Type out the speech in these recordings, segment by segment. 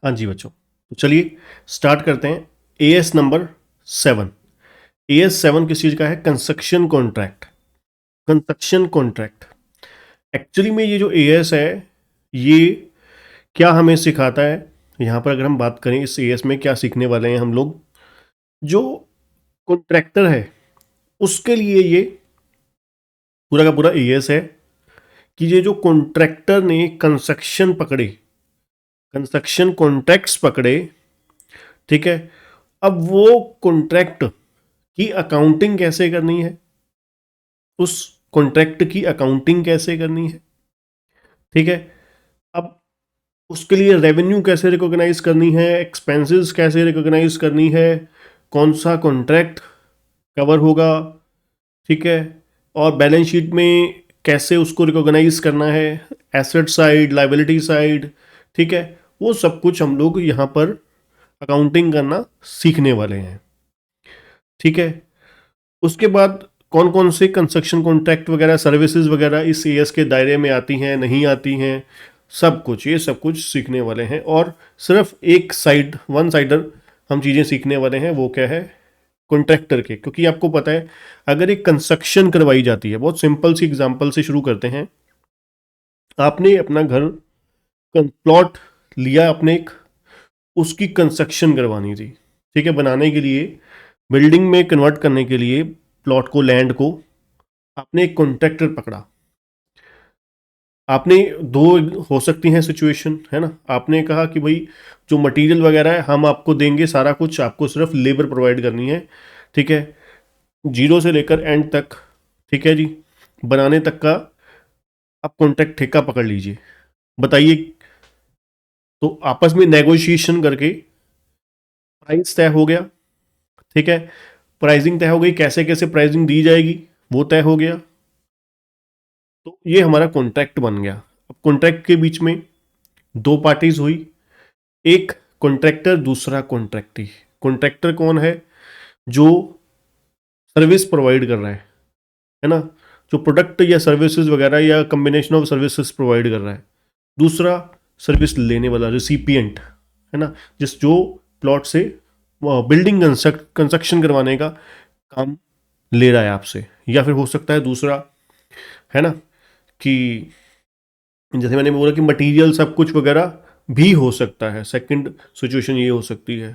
हाँ जी बच्चों, तो चलिए स्टार्ट करते हैं। As number 7। एएस 7 किस चीज़ का है? Construction contract. Construction contract actually में ये जो एएस है, ये क्या हमें सिखाता है? यहाँ पर अगर हम बात करें इस एएस में क्या सीखने वाले हैं हम लोग, जो कॉन्ट्रैक्टर है उसके लिए ये पूरा का पूरा एएस है कि ये जो कॉन्ट्रैक्टर ने कंस्ट्रक्शन पकड़े, कंस्ट्रक्शन कॉन्ट्रैक्ट्स पकड़े, ठीक है, अब वो कॉन्ट्रैक्ट की अकाउंटिंग कैसे करनी है, उस कॉन्ट्रैक्ट की अकाउंटिंग कैसे करनी है, ठीक है। अब उसके लिए रेवेन्यू कैसे रिकॉग्नाइज करनी है, एक्सपेंसेस कैसे रिकॉग्नाइज करनी है, कौन सा कॉन्ट्रैक्ट कवर होगा, ठीक है, और बैलेंस शीट में कैसे उसको रिकॉग्नाइज करना है, एसेट साइड, लाइबिलिटी साइड, ठीक है, वो सब कुछ हम लोग यहाँ पर अकाउंटिंग करना सीखने वाले हैं, ठीक है। उसके बाद कौन कौन से कंस्ट्रक्शन कॉन्ट्रैक्ट वगैरह, सर्विसेज वगैरह इस एएस के दायरे में आती हैं, नहीं आती हैं, सब कुछ, ये सब कुछ सीखने वाले हैं। और सिर्फ एक साइड, वन साइडर हम चीज़ें सीखने वाले हैं, वो क्या है? कॉन्ट्रैक्टर के। क्योंकि आपको पता है, अगर एक कंस्ट्रक्शन करवाई जाती है, बहुत सिंपल सी एग्जांपल से शुरू करते हैं। आपने अपना घर प्लॉट लिया, आपने एक उसकी कंस्ट्रक्शन करवानी थी, ठीक है, बनाने के लिए, बिल्डिंग में कन्वर्ट करने के लिए प्लॉट को, लैंड को, आपने एक कॉन्ट्रैक्टर पकड़ा। आपने दो हो सकती हैं सिचुएशन, है ना। आपने कहा कि भाई जो मटेरियल वगैरह है हम आपको देंगे, सारा कुछ, आपको सिर्फ लेबर प्रोवाइड करनी है, ठीक है, जीरो से लेकर एंड तक, ठीक है जी, बनाने तक का आप कॉन्ट्रैक्ट ठेका पकड़ लीजिए, बताइए। तो आपस में नेगोशिएशन करके प्राइस तय हो गया, ठीक है, प्राइसिंग तय हो गई, कैसे कैसे प्राइसिंग दी जाएगी वो तय हो गया, तो ये हमारा कॉन्ट्रैक्ट बन गया। अब कॉन्ट्रैक्ट के बीच में दो पार्टीज हुई, एक कॉन्ट्रैक्टर, दूसरा कॉन्ट्रैक्टी। कॉन्ट्रैक्टर कौन है? जो सर्विस प्रोवाइड कर रहा है ना, जो प्रोडक्ट या सर्विसेज वगैरह या कम्बिनेशन ऑफ सर्विसेज प्रोवाइड कर रहा है। दूसरा सर्विस लेने वाला, रिसिपिएंट, है ना, जिस जो प्लॉट से बिल्डिंग कंस्ट्रक्शन करवाने का काम ले रहा है आपसे। या फिर हो सकता है दूसरा, है ना, कि जैसे मैंने बोला कि मटेरियल सब कुछ वगैरह भी हो सकता है, सेकंड सिचुएशन ये हो सकती है,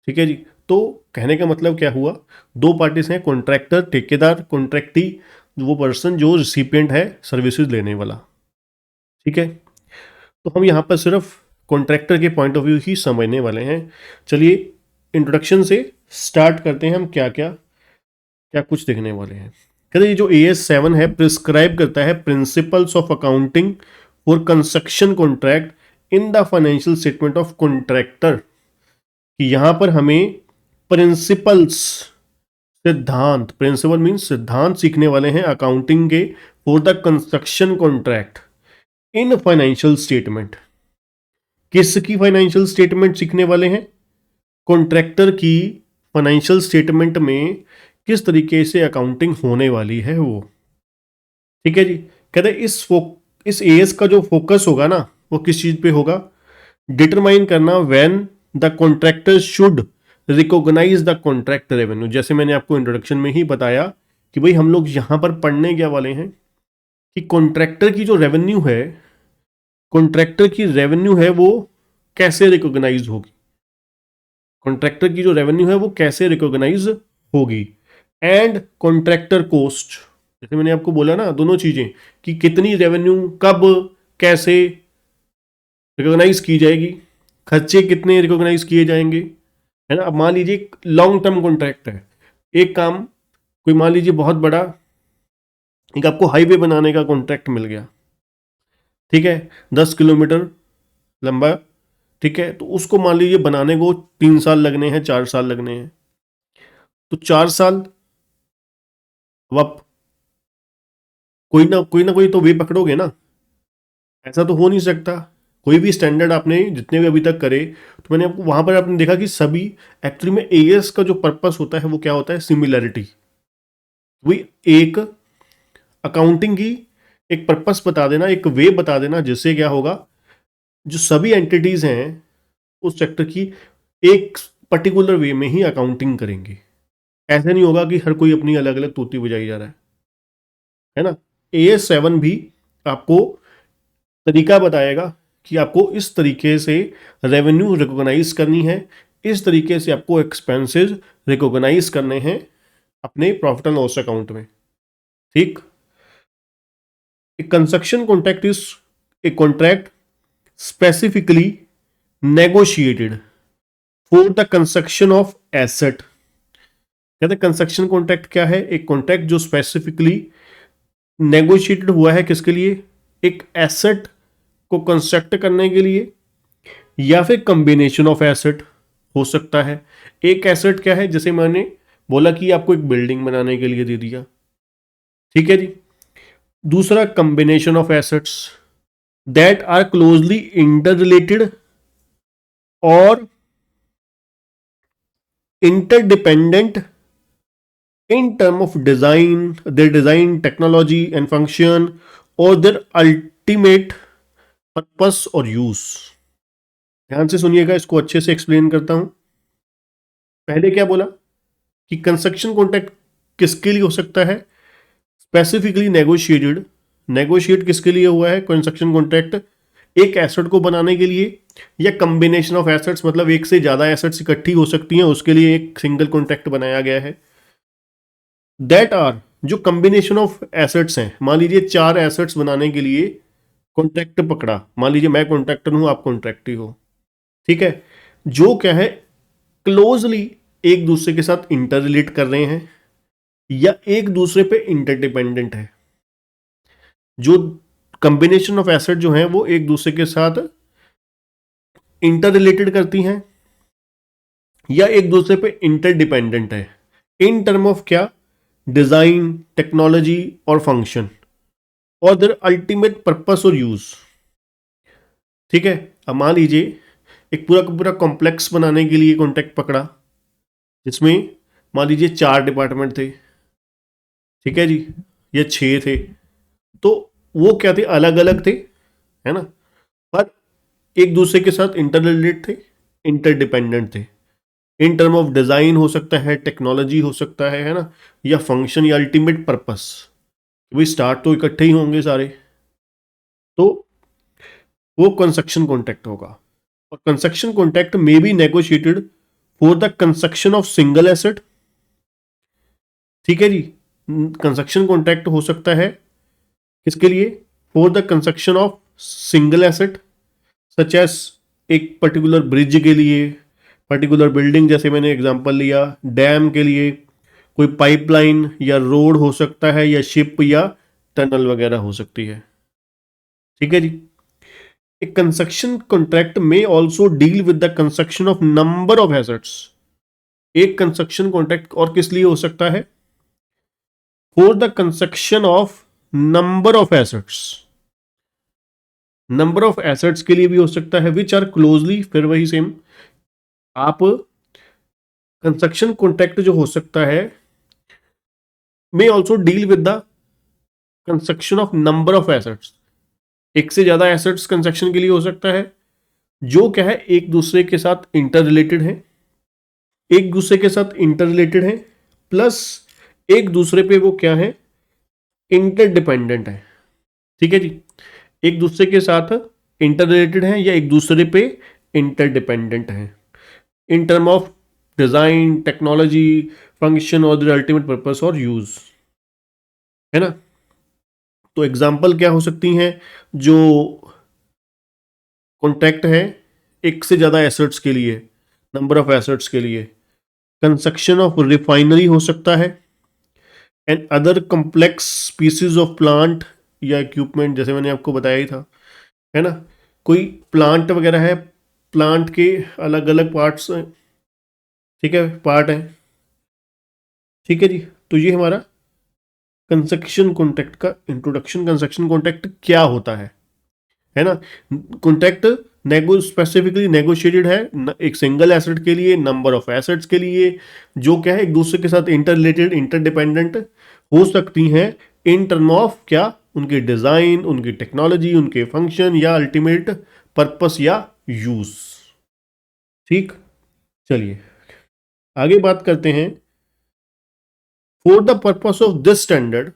ठीक है जी। तो कहने का मतलब क्या हुआ? दो पार्टीज हैं, कॉन्ट्रैक्टर, ठेकेदार, कॉन्ट्रैक्टी, वो पर्सन जो रिसिपिएंट है सर्विसेज लेने वाला, ठीक है। तो हम यहाँ पर सिर्फ कॉन्ट्रैक्टर के पॉइंट ऑफ व्यू ही समझने वाले हैं। चलिए इंट्रोडक्शन से स्टार्ट करते हैं, हम क्या क्या क्या कुछ देखने वाले हैं। कहते ये जो AS7 है, प्रिस्क्राइब करता है principles of accounting for construction contract in the financial statement of contractor. कि यहां पर हमें प्रिंसिपल्स, सिद्धांत, प्रिंसिपल मीन्स सिद्धांत सीखने वाले हैं अकाउंटिंग के for the construction contract in financial statement. किसकी फाइनेंशियल स्टेटमेंट सीखने वाले हैं? कॉन्ट्रैक्टर की फाइनेंशियल स्टेटमेंट में किस तरीके से अकाउंटिंग होने वाली है वो, ठीक है जी। कहते हैं इस एएस का जो फोकस होगा ना, वो किस चीज पे होगा? डिटरमाइन करना when the contractor should recognise the contract revenue. जैसे मैंने आपको इंट्रोडक्शन में ही बताया कि भाई हम लोग यहां पर पढ़ने क्या वाले हैं कि कॉन्ट्रैक्टर की जो रेवेन्यू है, कॉन्ट्रैक्टर की रेवेन्यू है वो कैसे रिकॉग्नाइज होगी, कॉन्ट्रैक्टर की जो रेवेन्यू है वो कैसे रिकॉग्नाइज होगी। एंड कॉन्ट्रैक्टर कोस्ट, जैसे मैंने आपको बोला ना दोनों चीजें, कि कितनी रेवेन्यू कब कैसे रिकॉग्नाइज की जाएगी, खर्चे कितने रिकॉग्नाइज किए जाएंगे, है ना। अब मान लीजिए लॉन्ग टर्म कॉन्ट्रैक्ट है, एक काम, कोई मान लीजिए बहुत बड़ा, एक आपको हाईवे बनाने का कॉन्ट्रैक्ट मिल गया, ठीक है, 10 किलोमीटर लंबा, ठीक है, तो उसको मान लीजिए बनाने को 3 साल लगने हैं, 4 साल लगने हैं। तो 4 साल, अब आप कोई ना कोई तो वे पकड़ोगे ना, ऐसा तो हो नहीं सकता। कोई भी स्टैंडर्ड आपने जितने भी अभी तक करे, तो मैंने आपको वहां पर आपने देखा कि सभी, एक्चुअली में एएस का जो पर्पस होता है वो क्या होता है? सिमिलैरिटी। वही एक अकाउंटिंग की एक पर्पस बता देना, एक वे बता देना, जिससे क्या होगा, जो सभी एंटिटीज हैं उस सेक्टर की एक पर्टिकुलर वे में ही अकाउंटिंग करेंगे। ऐसे नहीं होगा कि हर कोई अपनी अलग अलग तूती बजाई जा रहा है ना। AS7 भी आपको तरीका बताएगा कि आपको इस तरीके से रेवेन्यू रिकॉग्नाइज करनी है, इस तरीके से आपको एक्सपेंसेस रिकॉग्नाइज करने हैं अपने प्रॉफिट एंड लॉस अकाउंट में। ठीक। A construction contract is a contract specifically negotiated for the construction of asset. कहते हैं कंस्ट्रक्शन कॉन्ट्रैक्ट क्या है? एक कॉन्ट्रैक्ट जो स्पेसिफिकली नेगोशिएटेड हुआ है किसके लिए? एक एसेट को कंस्ट्रक्ट करने के लिए, या फिर कॉम्बिनेशन ऑफ एसेट हो सकता है। एक एसेट क्या है? जैसे मैंने बोला कि आपको एक बिल्डिंग बनाने के लिए दे दिया, ठीक है जी। दूसरा combination of assets that are closely interrelated और interdependent in term of design, their design, technology and function, or their ultimate purpose और use। ध्यान से सुनिएगा, इसको अच्छे से एक्सप्लेन करता हूं। पहले क्या बोला कि कंस्ट्रक्शन कॉन्ट्रैक्ट किसके लिए हो सकता है? Specifically negotiated. नेगोशिएट किसके लिए हुआ है कंस्ट्रक्शन कॉन्ट्रैक्ट? एक एसेट को बनाने के लिए, या कॉम्बिनेशन ऑफ एसेट्स मतलब एक से ज्यादा एसेट्स इकट्ठी हो सकती हैं, उसके लिए एक सिंगल कॉन्ट्रैक्ट बनाया गया है। दैट आर, जो कॉम्बिनेशन ऑफ एसेट्स हैं, मान लीजिए 4 एसेट्स बनाने के लिए कॉन्ट्रैक्ट पकड़ा, मान लीजिए मैं कॉन्ट्रैक्टर हूं, आप कॉन्ट्रैक्टी हो, ठीक है। जो क्या है, क्लोजली एक दूसरे के साथ इंटर रिलेट कर रहे हैं या एक दूसरे पे इंटरडिपेंडेंट है। जो कॉम्बिनेशन ऑफ एसेट जो है वो एक दूसरे के साथ इंटर रिलेटेड करती हैं या एक दूसरे पे इंटरडिपेंडेंट है इन टर्म ऑफ क्या? डिजाइन, टेक्नोलॉजी और फंक्शन, और देयर अल्टीमेट पर्पस और यूज। ठीक है। अब मान लीजिए एक पूरा का पूरा कॉम्प्लेक्स बनाने के लिए कॉन्ट्रैक्ट पकड़ा, जिसमें मान लीजिए 4 डिपार्टमेंट थे, ठीक है जी, या 6 थे, तो वो क्या थे? अलग अलग थे, है ना, पर एक दूसरे के साथ इंटर रिलेटेड थे, इंटरडिपेंडेंट थे। इन टर्म ऑफ डिजाइन हो सकता है, टेक्नोलॉजी हो सकता है ना, या फंक्शन या अल्टीमेट पर्पस। भाई स्टार्ट तो इकट्ठे ही होंगे सारे, तो वो कंस्ट्रक्शन कॉन्ट्रैक्ट होगा। और कंस्ट्रक्शन कॉन्ट्रैक्ट में be negotiated for the construction of single asset. ठीक है जी। कंस्ट्रक्शन कॉन्ट्रैक्ट हो सकता है किसके लिए? For the construction of single asset, such as एक पर्टिकुलर ब्रिज के लिए, पर्टिकुलर बिल्डिंग, जैसे मैंने एग्जांपल लिया, डैम के लिए कोई पाइपलाइन या रोड हो सकता है, या शिप या टनल वगैरह हो सकती है। ठीक है जी। ए कंस्ट्रक्शन कॉन्ट्रैक्ट में also deal with the construction of number of assets. एक कंस्ट्रक्शन कॉन्ट्रैक्ट और किस लिए हो सकता है? For the construction of number of assets. Number of assets के लिए भी हो सकता है, विच आर क्लोजली, फिर वही सेम, आप कंस्ट्रक्शन कॉन्ट्रैक्ट जो हो सकता है में also deal with the construction of number of assets. एक से ज्यादा एसेट्स कंस्ट्रक्शन के लिए हो सकता है, जो क्या है, एक दूसरे के साथ इंटर रिलेटेड है, एक दूसरे के साथ इंटर रिलेटेड है, प्लस एक दूसरे पे वो क्या है? इंटरडिपेंडेंट है। ठीक है जी। एक दूसरे के साथ इंटर रिलेटेड है या एक दूसरे पे इंटरडिपेंडेंट है in term of design, technology, function और अल्टीमेट पर्पस और यूज, है ना। तो एग्जांपल क्या हो सकती हैं? जो कॉन्ट्रैक्ट है एक से ज्यादा एसेट्स के लिए, नंबर ऑफ एसेट्स के लिए, कंस्ट्रक्शन ऑफ रिफाइनरी हो सकता है, and other complex pieces of plant या इक्विपमेंट, जैसे मैंने आपको बताया ही था, है ना। कोई प्लांट वगैरह है, प्लांट के अलग अलग पार्ट्स, ठीक है, पार्ट है। ठीक है जी। तो ये हमारा कंस्ट्रक्शन कॉन्ट्रैक्ट का इंट्रोडक्शन। कंस्ट्रक्शन कॉन्ट्रैक्ट क्या होता है ना। कॉन्ट्रैक्ट स्पेसिफिकली नेगोशिएटेड है एक सिंगल एसेट के लिए, नंबर ऑफ एसेट्स के लिए, जो क्या है एक दूसरे के साथ इंटर रिलेटेड, इंटरडिपेंडेंट हो सकती हैं इन टर्म ऑफ क्या? उनके डिजाइन, उनकी टेक्नोलॉजी, उनके फंक्शन या अल्टीमेट पर्पस या यूज। ठीक, चलिए आगे बात करते हैं। For the purpose of this standard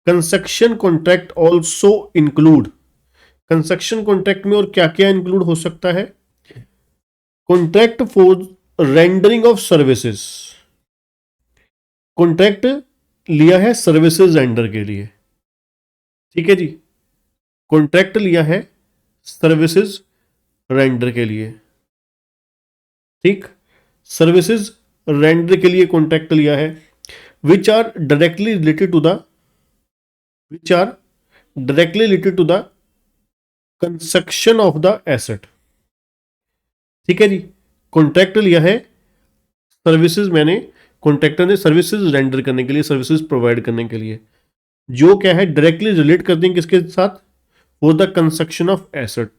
construction contract also include, construction contract में और क्या क्या इंक्लूड हो सकता है? Contract for rendering of services, contract लिया है सर्विसेज रेंडर के लिए, ठीक है जी, कॉन्ट्रैक्ट लिया है सर्विसेज रेंडर के लिए, ठीक, सर्विसेज रेंडर के लिए कॉन्ट्रैक्ट लिया है, which are directly related to the construction of the asset, ठीक है जी। कॉन्ट्रैक्ट लिया है सर्विसेज, मैंने कॉन्ट्रैक्टर ने सर्विसेज रेंडर करने के लिए, सर्विसेज प्रोवाइड करने के लिए, जो क्या है डायरेक्टली रिलेट करते हैं किसके साथ? For the construction of asset,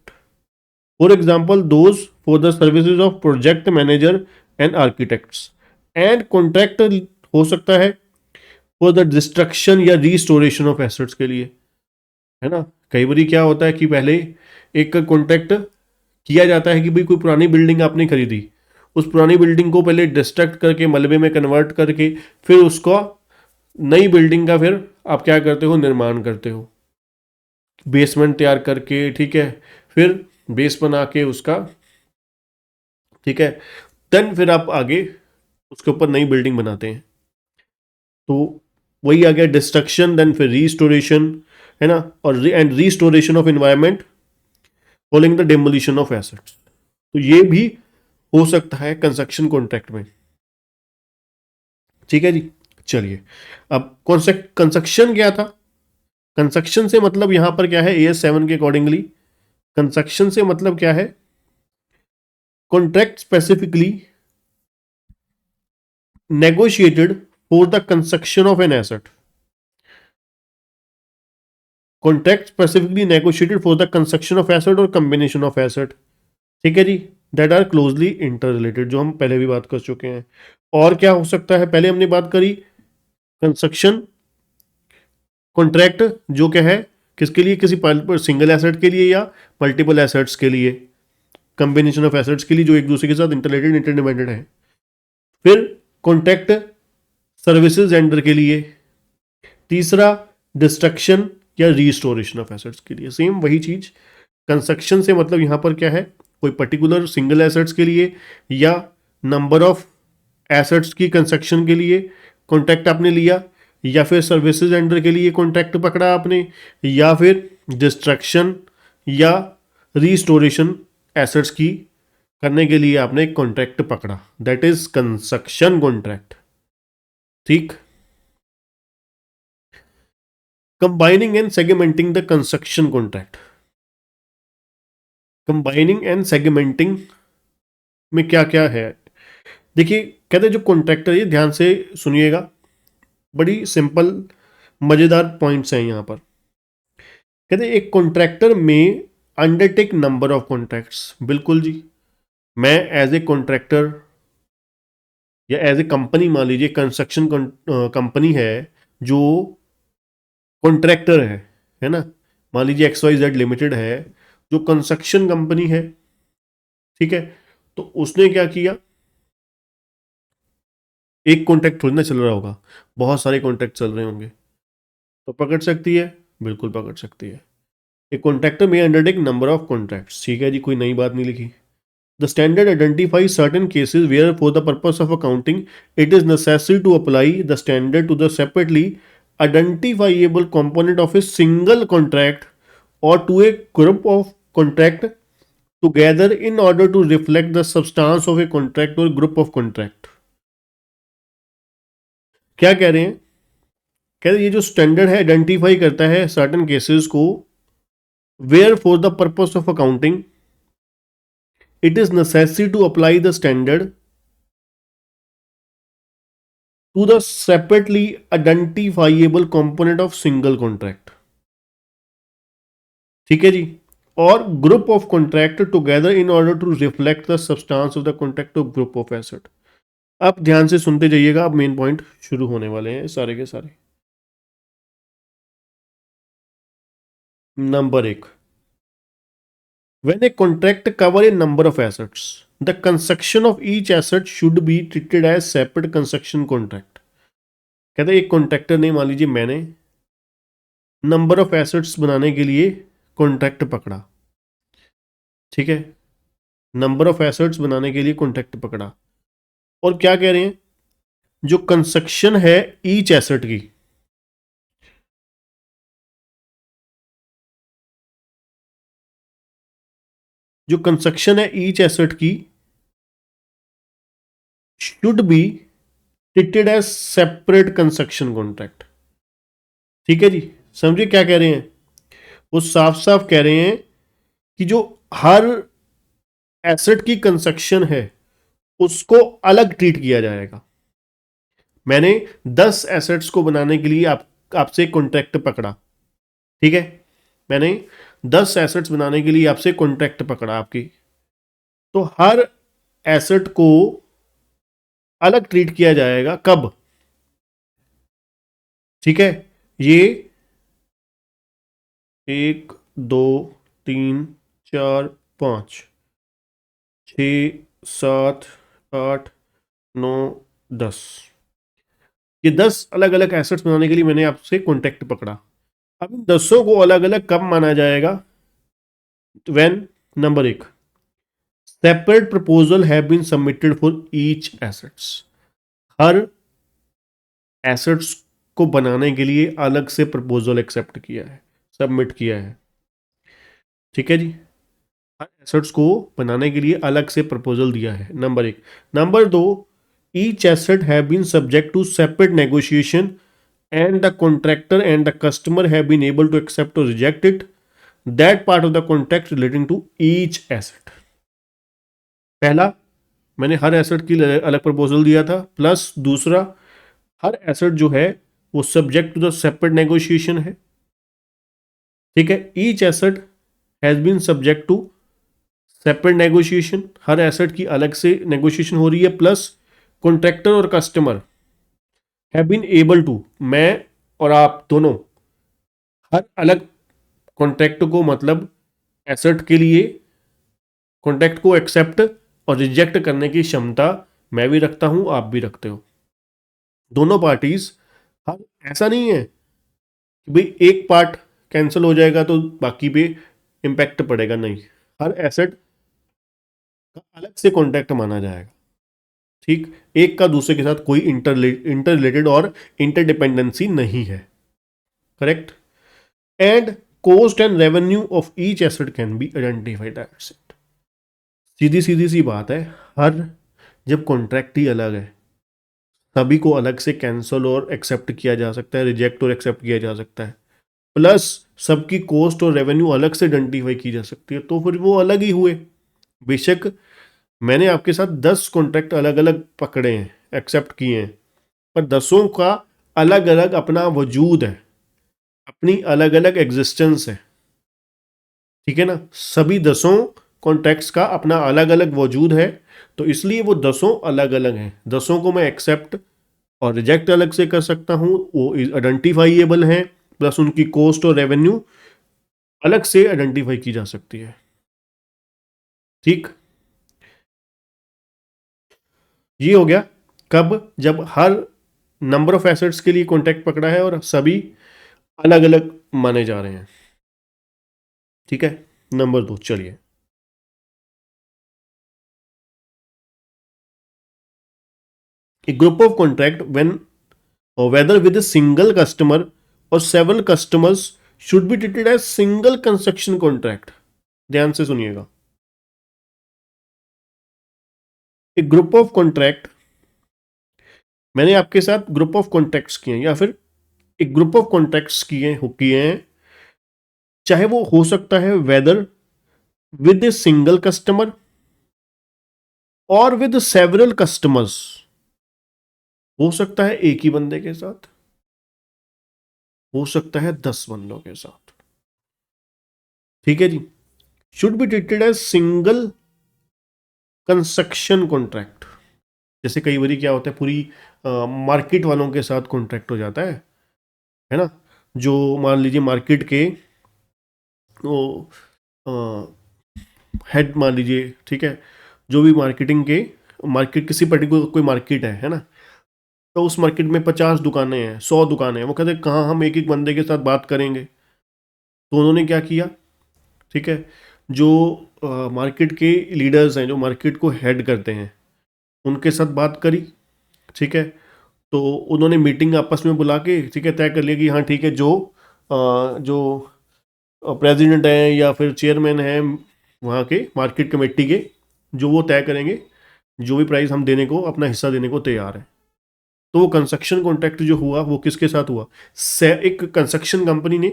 for example those for the services of project manager and architects, and contract हो सकता है फॉर द डिस्ट्रक्शन या रिस्टोरेशन ऑफ एसेट्स के लिए, है ना। कई बार क्या होता है कि पहले एक कॉन्ट्रैक्ट किया जाता है कि भाई कोई पुरानी बिल्डिंग आपने खरीदी, उस पुरानी बिल्डिंग को पहले डिस्ट्रक्ट करके मलबे में कन्वर्ट करके फिर उसको नई बिल्डिंग का फिर आप क्या करते हो, निर्माण करते हो, बेसमेंट तैयार करके, ठीक है, फिर बेस बना के उसका, ठीक है, देन फिर आप आगे उसके ऊपर नई बिल्डिंग बनाते हैं। तो वही आ गया डिस्ट्रक्शन, देन फिर रीस्टोरेशन, है ना, और and restoration of environment following the demolition of assets. तो ये भी हो सकता है कंस्ट्रक्शन कॉन्ट्रैक्ट में, ठीक है जी। चलिए अब कंस्ट्रक्शन क्या था? कंस्ट्रक्शन से मतलब यहां पर क्या है, AS7 के अकॉर्डिंगली कंस्ट्रक्शन से मतलब क्या है? Contract specifically negotiated for the construction of an asset, contract specifically negotiated for the construction of asset और कॉम्बिनेशन ऑफ एसेट, ठीक है जी, that are closely interrelated, जो हम पहले भी बात कर चुके हैं। और क्या हो सकता है? पहले हमने बात करी कंस्ट्रक्शन कॉन्ट्रैक्ट, जो क्या है किसके लिए, किसी सिंगल एसेट के लिए या मल्टीपल एसेट्स के लिए, कॉम्बिनेशन ऑफ एसेट्स के लिए जो एक दूसरे के साथ इंटरलेटेड इंटरडिपेंडेंट है। फिर कॉन्ट्रैक्ट सर्विसेज रेंडर के लिए, तीसरा डिस्ट्रक्शन या रीस्टोरेशन ऑफ एसेट्स के लिए। सेम वही चीज, कंस्ट्रक्शन से मतलब यहां पर क्या है, कोई पर्टिकुलर सिंगल एसेट्स के लिए या नंबर ऑफ एसेट्स की कंस्ट्रक्शन के लिए कॉन्ट्रैक्ट आपने लिया, या फिर सर्विसेज रेंडर के लिए कॉन्ट्रैक्ट पकड़ा आपने, या फिर डिस्ट्रक्शन या रीस्टोरेशन एसेट्स की करने के लिए आपने एक कॉन्ट्रैक्ट पकड़ा, दैट इज कंस्ट्रक्शन कॉन्ट्रैक्ट, ठीक। Combining and segmenting the construction contract, combining and segmenting में क्या क्या है? देखिए कहते हैं जो कॉन्ट्रैक्टर, ये ध्यान से सुनिएगा, बड़ी सिंपल मजेदार पॉइंट्स हैं यहां पर। कहते हैं एक कॉन्ट्रैक्टर में अंडरटेक नंबर ऑफ कॉन्ट्रैक्ट्स, बिल्कुल जी, मैं एज ए कॉन्ट्रैक्टर या एज ए कंपनी, मान लीजिए कंस्ट्रक्शन कंपनी है जो कॉन्ट्रैक्टर है ना, मान लीजिए XYZ लिमिटेड है जो कंस्ट्रक्शन कंपनी है, ठीक है। तो उसने क्या किया, एक कॉन्ट्रैक्ट थोड़ी ना चल रहा होगा, बहुत सारे कॉन्ट्रैक्ट चल रहे होंगे, तो पकड़ सकती है, बिल्कुल पकड़ सकती है। एक कॉन्ट्रैक्टर में अंडरटेक नंबर ऑफ कॉन्ट्रैक्ट्स, ठीक है जी, कोई नई बात नहीं लिखी। The standard identify certain cases where for the purpose of accounting it is necessary to apply the standard to the separately identifiable component of a single contract or to a group of contract together in order to reflect the substance of a contract or group of contract। क्या कह रहे हैं? कह रहे ये जो standard है identify करता है सर्टेन केसेस को, where for the purpose of accounting it is necessary to apply the standard to the separately identifiable component of single contract, ठीक है जी, और group of contract together in order to reflect the substance of the contract of group of asset. आप ध्यान से सुनते जाइएगा, अब मेन पॉइंट शुरू होने वाले हैं सारे के सारे। Number 1, when a contract cover a number of assets the construction of each asset should be treated as separate construction contract. कहते हैं एक कॉन्ट्रैक्टर ने, मान लीजिए मैंने नंबर ऑफ एसेट्स बनाने के लिए कॉन्ट्रैक्ट पकड़ा, ठीक है, नंबर ऑफ एसेट्स बनाने के लिए कॉन्ट्रैक्ट पकड़ा, और क्या कह रहे हैं, जो कंस्ट्रक्शन है ईच एसेट की, जो कंस्ट्रक्शन है ईच एसेट की should be treated as separate construction contract. ठीक है जी, समझिए क्या कह रहे हैं, वो साफ साफ कह रहे हैं कि जो हर एसेट की कंस्ट्रक्शन है उसको अलग ट्रीट किया जाएगा। मैंने 10 एसेट्स को बनाने के लिए आपसे कॉन्ट्रैक्ट पकड़ा, ठीक है, मैंने 10 एसेट्स बनाने के लिए आपसे कॉन्ट्रैक्ट पकड़ा आपकी, तो हर एसेट को अलग ट्रीट किया जाएगा। कब? ठीक है, ये 1 2 3 4 5 6 7 8 9 10, ये 10 अलग अलग एसेट्स बनाने के लिए मैंने आपसे कॉन्ट्रैक्ट पकड़ा। अब इन 10 को अलग अलग कब माना जाएगा? When, number 1, separate proposal have been submitted for each assets, हर एसेट्स को बनाने के लिए अलग से प्रपोजल एक्सेप्ट किया है, सबमिट किया है। ठीक है जी, हर एसेट्स को बनाने के लिए अलग से प्रपोजल दिया है, number 1। Number 2, each asset have been subject to separate negotiation and the contractor and the customer have been able to accept or reject it, that part of the contract relating to each asset। पहला, मैंने हर asset की अलग proposal दिया था, plus दूसरा, हर asset जो है वो subject to the separate negotiation है। ठीक है, each asset has been subject to separate negotiation, हर एसेट की अलग से नेगोशिएशन हो रही है, प्लस कॉन्ट्रैक्टर और customer have been able to, मैं और आप दोनों हर अलग कॉन्ट्रैक्ट को, मतलब एसेट के लिए कॉन्ट्रैक्ट को एक्सेप्ट और रिजेक्ट करने की क्षमता मैं भी रखता हूं, आप भी रखते हो, दोनों पार्टीज। हर ऐसा नहीं है कि भाई एक पार्ट कैंसिल हो जाएगा तो बाकी पे इम्पैक्ट पड़ेगा, नहीं, हर एसेट का अलग से कॉन्ट्रैक्ट माना जाएगा। ठीक, एक का दूसरे के साथ कोई इंटर रिलेटेड और इंटरडिपेंडेंसी नहीं है। Correct. And cost and revenue of each asset can be identified as it। सीधी सीधी सी बात है, हर, जब कॉन्ट्रैक्ट ही अलग है, सभी को अलग से कैंसिल और एक्सेप्ट किया जा सकता है, रिजेक्ट और एक्सेप्ट किया जा सकता है, प्लस सबकी कॉस्ट और रेवेन्यू अलग से आइडेंटिफाई की जा सकती है, तो फिर वो अलग ही हुए। बेशक मैंने आपके साथ 10 कॉन्ट्रैक्ट अलग अलग पकड़े हैं, एक्सेप्ट किए हैं, पर 10 का अलग अलग अपना वजूद है, अपनी अलग अलग एग्जिस्टेंस है। ठीक है ना, सभी 10 कॉन्ट्रैक्ट्स का अपना अलग अलग वजूद है, तो इसलिए वो 10 अलग अलग हैं। 10 को मैं एक्सेप्ट और रिजेक्ट अलग से कर सकता हूँ, वो आइडेंटिफाइएबल हैं, प्लस उनकी कॉस्ट और रेवेन्यू अलग से आइडेंटिफाई की जा सकती है। ठीक, ये हो गया कब, जब हर नंबर ऑफ एसेट्स के लिए कॉन्ट्रैक्ट पकड़ा है और सभी अलग अलग माने जा रहे हैं। ठीक है, नंबर 2, चलिए, a group of contract when or whether with a single customer or several customers should be treated as single construction contract। ध्यान से सुनिएगा, एक ग्रुप ऑफ कॉन्ट्रैक्ट, मैंने आपके साथ ग्रुप ऑफ कॉन्ट्रैक्ट्स किए हैं, या फिर एक ग्रुप ऑफ कॉन्ट्रैक्ट्स किए हैं, चाहे वो हो सकता है whether with a single customer और विद सेवरल कस्टमर्स, हो सकता है एक ही बंदे के साथ, हो सकता है 10 बंदों के साथ। ठीक है जी, should be treated as single construction contract. जैसे कई बार क्या होता है, पूरी मार्केट वालों के साथ कॉन्ट्रैक्ट हो जाता है ना, जो मान लीजिए मार्केट के वो हेड मान लीजिए, ठीक है, जो भी मार्केटिंग के, मार्केट किसी पर्टिकुलर कोई मार्केट है ना, तो उस मार्केट में 50 दुकानें हैं, 100 दुकानें हैं, वो कहते हैं कहाँ हम एक एक बंदे के साथ बात करेंगे। तो उन्होंने क्या किया, ठीक है, जो मार्केट के लीडर्स हैं, जो मार्केट को हेड करते हैं, उनके साथ बात करी, ठीक है। तो उन्होंने मीटिंग आपस में बुला के, ठीक है, तय कर लिया कि हाँ ठीक है, जो प्रेसिडेंट हैं या फिर चेयरमैन हैं वहाँ के मार्केट कमेटी के, जो वो तय करेंगे जो भी प्राइस हम देने को, अपना हिस्सा देने को तैयार है। तो वो कंस्ट्रक्शन कॉन्ट्रैक्ट जो हुआ वो किसके साथ हुआ, एक कंस्ट्रक्शन कंपनी ने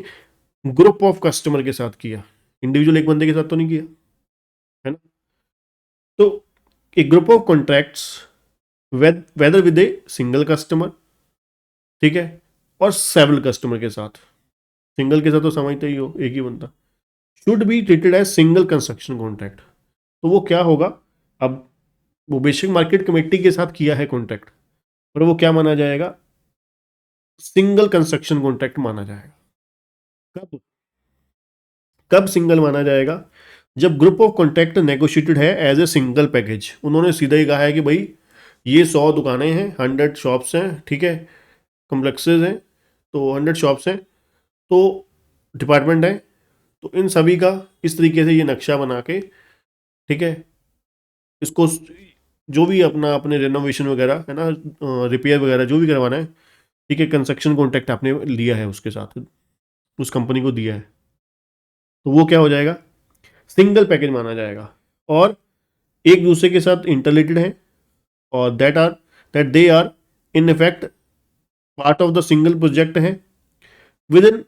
ग्रुप ऑफ कस्टमर के साथ किया, इंडिविजुअल एक बंदे के साथ तो नहीं किया, है ना। तो एक group of contracts, whether with a single customer, ठीक है, और सेवरल कस्टमर के साथ। सिंगल के साथ तो समझते ही हो, एक ही बंदा, should be treated as single construction contract. तो वो क्या होगा, अब वो बेसिक मार्केट कमेटी के साथ किया है कॉन्ट्रैक्ट, और वो क्या माना जाएगा, सिंगल कंस्ट्रक्शन कॉन्ट्रैक्ट माना जाएगा। कब, कब सिंगल माना जाएगा, जब ग्रुप ऑफ कॉन्ट्रैक्ट नेगोशिएटेड है एज ए सिंगल पैकेज। उन्होंने सीधा ही कहा है कि भाई ये 100 दुकानें हैं, 100 शॉप्स हैं, ठीक है, कम्प्लेक्सेस हैं, तो 100 शॉप्स हैं, तो डिपार्टमेंट है, तो इन सभी का इस तरीके से ये नक्शा बना के, ठीक है, इसको जो भी अपना अपने रेनोवेशन वगैरह है ना, रिपेयर वगैरह जो भी करवाना है, ठीक है, कंस्ट्रक्शन कॉन्ट्रैक्ट आपने लिया है उसके साथ, उस कंपनी को दिया है, तो वो क्या हो जाएगा, सिंगल पैकेज माना जाएगा, और एक दूसरे के साथ इंटरलेटेड है, और that they are in effect part of the single project है, within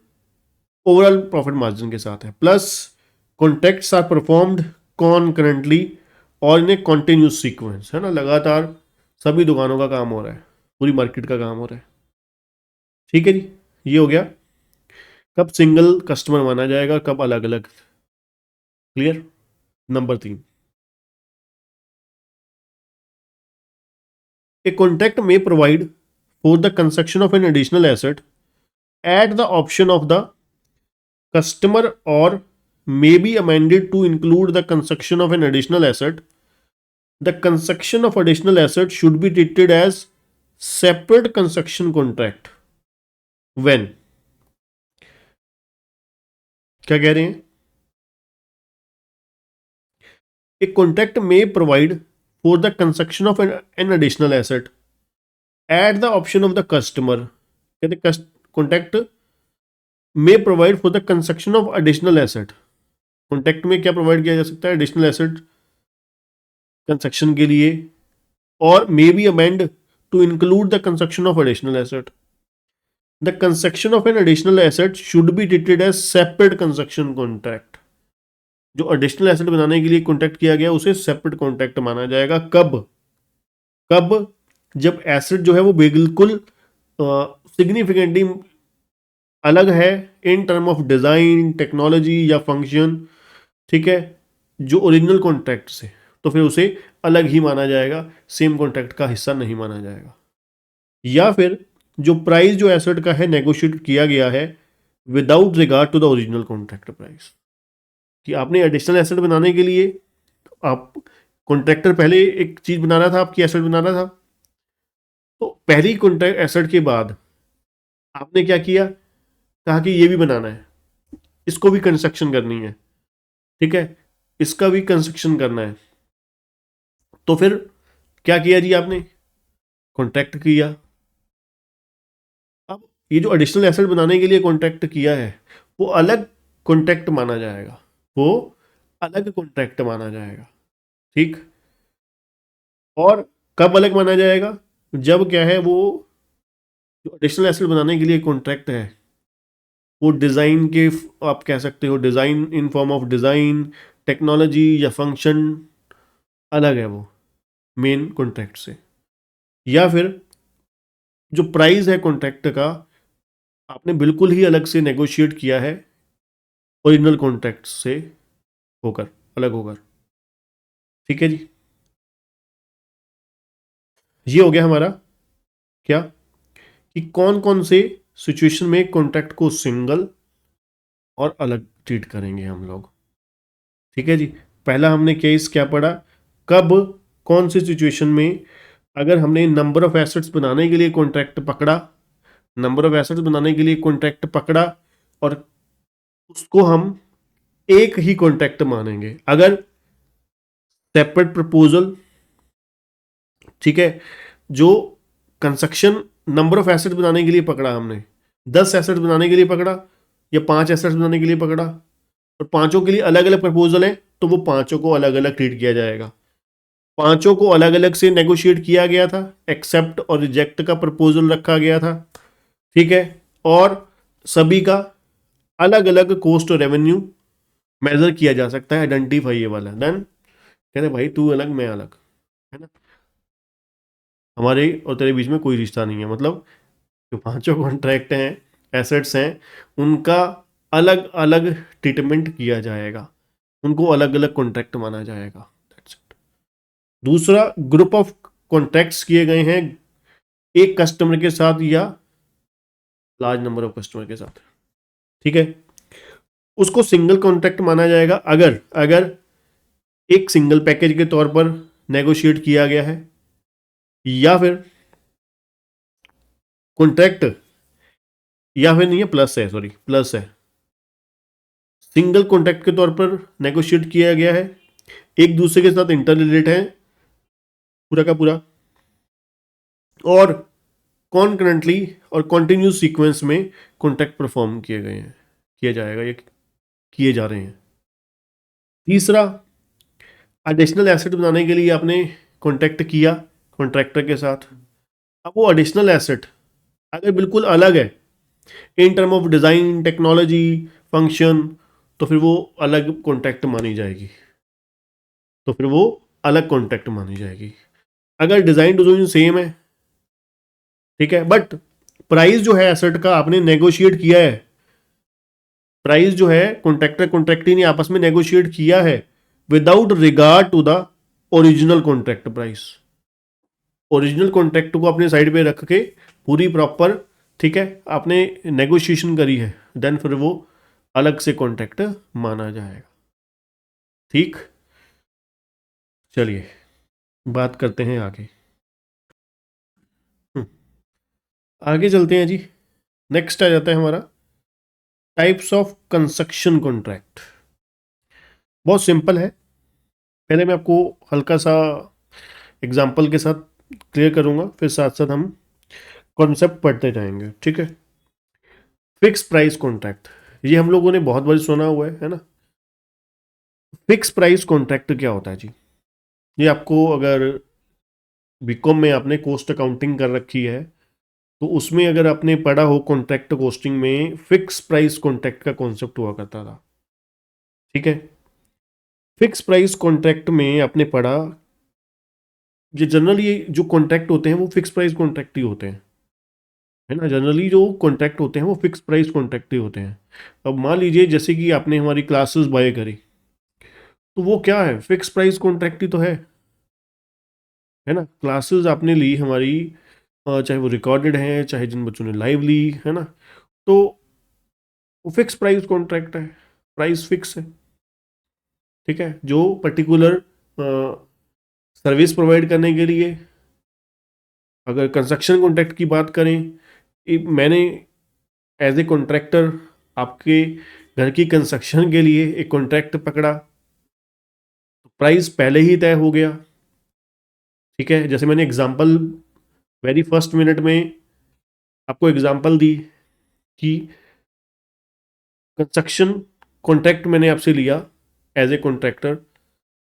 overall profit margin के साथ है, plus contracts are performed concurrently और इन ए कॉन्टिन्यूस सीक्वेंस, है ना, लगातार सभी दुकानों का काम हो रहा है, पूरी मार्केट का काम हो रहा है। ठीक है जी, ये हो गया कब सिंगल कस्टमर माना जाएगा, कब अलग अलग। क्लियर। नंबर 3, ए कॉन्ट्रैक्ट में provide for the construction of an additional asset at the option of the customer or may be amended to include the construction of an additional asset. The construction of additional asset should be treated as separate construction contract when, क्या कह रहे हैं, a contract may provide for the construction of an additional asset at the option of the customer. कहते contract may provide for the construction of additional asset. Contract में क्या provide किया जा सकता है, एडिशनल एसेट कंस्ट्रक्शन के लिए, और may be amend to include the construction of additional asset. The construction of an additional asset should be treated as separate construction contract. जो एडिशनल एसेट बनाने के लिए कॉन्ट्रैक्ट किया गया उसे सेपरेट कॉन्ट्रैक्ट माना जाएगा। कब, कब, जब एसेट जो है वो बिल्कुल सिग्निफिकेंटली अलग है in term of design, technology या फंक्शन, ठीक है, जो ओरिजिनल कॉन्ट्रैक्ट से, तो फिर उसे अलग ही माना जाएगा, सेम कॉन्ट्रैक्ट का हिस्सा नहीं माना जाएगा। या फिर जो प्राइस जो एसेट का है नेगोशिएट किया गया है without regard to the original contract price, कि आपने एडिशनल एसेट बनाने के लिए, आप कॉन्ट्रैक्टर पहले एक चीज बना रहा था, आपकी एसेट बना रहा था, तो पहली कॉन्ट्रैक्ट एसेट के बाद आपने क्या किया, कहा कि ये भी बनाना है, इसको भी कंस्ट्रक्शन करनी है, ठीक है, इसका भी कंस्ट्रक्शन करना है, तो फिर क्या किया जी, आपने कॉन्ट्रैक्ट किया। अब ये जो एडिशनल एसेट बनाने के लिए कॉन्ट्रैक्ट किया है वो अलग कॉन्ट्रैक्ट माना जाएगा, वो अलग कॉन्ट्रैक्ट माना जाएगा। ठीक, और कब अलग माना जाएगा, जब क्या है, वो जो एडिशनल एसेट बनाने के लिए कॉन्ट्रैक्ट है वो डिज़ाइन के, आप कह सकते हो design in form of design, technology या फंक्शन अलग है वो मेन कॉन्ट्रैक्ट से, या फिर जो प्राइस है कॉन्ट्रैक्ट का आपने बिल्कुल ही अलग से नेगोशिएट किया है ओरिजिनल कॉन्ट्रैक्ट से होकर, अलग होकर। ठीक है जी, ये हो गया हमारा क्या, कि कौन कौन से सिचुएशन में कॉन्ट्रैक्ट को सिंगल और अलग ट्रीट करेंगे हम लोग। ठीक है जी, पहला हमने केस क्या पढ़ा, कब कौन सी सिचुएशन में अगर हमने नंबर ऑफ एसेट्स बनाने के लिए कॉन्ट्रैक्ट पकड़ा, नंबर ऑफ एसेट्स बनाने के लिए कॉन्ट्रैक्ट पकड़ा और उसको हम एक ही कॉन्ट्रैक्ट मानेंगे। अगर सेपरेट प्रपोजल, ठीक है, जो कंस्ट्रक्शन नंबर ऑफ एसेट्स बनाने के लिए पकड़ा हमने, 10 एसेट्स बनाने के लिए पकड़ा या 5 एसेट्स बनाने के लिए पकड़ा और पांचों के लिए अलग अलग प्रपोजल है, तो वो पांचों को अलग अलग ट्रीट किया जाएगा। पांचों को अलग अलग से नेगोशिएट किया गया था, एक्सेप्ट और रिजेक्ट का प्रपोजल रखा गया था, ठीक है, और सभी का अलग अलग कॉस्ट और रेवेन्यू मेजर किया जा सकता है, आइडेंटिफाई ये वाला। देन कहते भाई तू अलग मैं अलग, है ना, हमारे और तेरे बीच में कोई रिश्ता नहीं है। मतलब जो पांचों कॉन्ट्रैक्ट हैं, एसेट्स हैं, उनका अलग अलग ट्रीटमेंट किया जाएगा, उनको अलग अलग कॉन्ट्रैक्ट माना जाएगा। That's it. दूसरा, ग्रुप ऑफ कॉन्ट्रैक्ट्स किए गए हैं एक कस्टमर के साथ या लार्ज नंबर ऑफ कस्टमर के साथ, ठीक है, उसको सिंगल कॉन्ट्रैक्ट माना जाएगा अगर अगर एक सिंगल पैकेज के तौर पर नेगोशिएट किया गया है, या फिर कॉन्ट्रैक्ट, या फिर नहीं है, प्लस है, सॉरी प्लस है, सिंगल कॉन्ट्रैक्ट के तौर पर नेगोशिएट किया गया है, एक दूसरे के साथ इंटर रिलेट है पूरा का पूरा, और कॉन्करेंटली और कॉन्टिन्यूस सीक्वेंस में कॉन्ट्रैक्ट परफॉर्म किए गए हैं, किया जाएगा, ये किए जा रहे हैं। तीसरा, एडिशनल एसेट बनाने के लिए आपने कॉन्ट्रैक्ट किया कॉन्ट्रैक्टर के साथ, अब वो एडिशनल एसेट अगर बिल्कुल अलग है in term of design, technology, function, तो फिर वो अलग कॉन्ट्रैक्ट मानी जाएगी, तो फिर वो अलग कॉन्ट्रैक्ट मानी जाएगी। अगर डिज़ाइन डिज़ाइन सेम है, ठीक है, बट प्राइस जो है एसेट का आपने नेगोशिएट किया है, प्राइस जो है कॉन्ट्रैक्टर कॉन्ट्रैक्टी ने आपस में नेगोशिएट किया है without regard to the original contract price. Original contract को अपने साइड पे रख के पूरी प्रॉपर, ठीक है, आपने नेगोशिएशन करी है, देन फिर वो अलग से कॉन्ट्रैक्ट माना जाएगा। ठीक, चलिए बात करते हैं आगे। आगे चलते हैं जी। नेक्स्ट आ जाता है हमारा टाइप्स ऑफ कंस्ट्रक्शन कॉन्ट्रैक्ट। बहुत सिंपल है, पहले मैं आपको हल्का सा एग्जांपल के साथ क्लियर करूंगा, फिर साथ साथ हम कॉन्सेप्ट पढ़ते जाएंगे, ठीक है। फिक्स प्राइस कॉन्ट्रैक्ट, ये हम लोगों ने बहुत बार सुना हुआ है ना। फिक्स प्राइस कॉन्ट्रैक्ट क्या होता है जी, ये आपको अगर बीकॉम में आपने कॉस्ट अकाउंटिंग कर रखी है तो उसमें अगर आपने पढ़ा हो कॉन्ट्रैक्ट कॉस्टिंग में फिक्स प्राइस कॉन्ट्रैक्ट का कॉन्सेप्ट हुआ करता था, ठीक है। फिक्स प्राइस कॉन्ट्रैक्ट में आपने पढ़ा, ये जनरली जो कॉन्ट्रैक्ट होते हैं वो फिक्स प्राइस कॉन्ट्रैक्ट ही होते हैं, है ना। जनरली जो कॉन्ट्रैक्ट होते हैं वो फिक्स प्राइस कॉन्ट्रैक्ट ही होते हैं। अब मान लीजिए जैसे कि आपने हमारी क्लासेस बाय करी, तो वो क्या है, फिक्स प्राइस कॉन्ट्रैक्ट ही तो है ना। क्लासेस आपने ली हमारी, चाहे वो रिकॉर्डेड हैं, चाहे जिन बच्चों ने लाइव ली, है ना, तो वो फिक्स प्राइस कॉन्ट्रैक्ट है, प्राइस फिक्स है, ठीक है। जो पर्टिकुलर सर्विस प्रोवाइड करने के लिए, अगर कंस्ट्रक्शन कॉन्ट्रैक्ट की बात करें, मैंने एज ए कॉन्ट्रैक्टर आपके घर की कंस्ट्रक्शन के लिए एक कॉन्ट्रैक्ट पकड़ा, तो प्राइस पहले ही तय हो गया, ठीक है। जैसे मैंने एग्जांपल वेरी फर्स्ट मिनट में आपको एग्जांपल दी कि कंस्ट्रक्शन कॉन्ट्रैक्ट मैंने आपसे लिया एज ए कॉन्ट्रैक्टर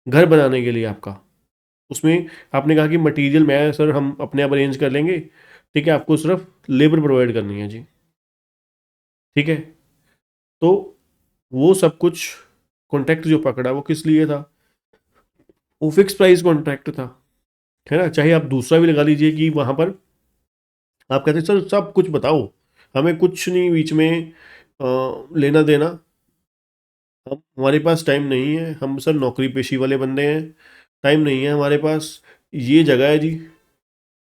घर बनाने के लिए आपका, उसमें आपने कहा कि मटेरियल मैं सर हम अपने आप अरेंज कर लेंगे, ठीक है, आपको सिर्फ लेबर प्रोवाइड करनी है जी, ठीक है। तो वो सब कुछ कॉन्ट्रैक्ट जो पकड़ा वो किस लिए था, वो फिक्स प्राइस कॉन्ट्रैक्ट था, है ना। चाहे आप दूसरा भी लगा लीजिए कि वहाँ पर आप कहते हैं सर सब कुछ बताओ, हमें कुछ नहीं बीच में लेना देना, हम हमारे पास टाइम नहीं है, हम सर नौकरी पेशी वाले बंदे हैं, टाइम नहीं है हमारे पास, ये जगह है जी,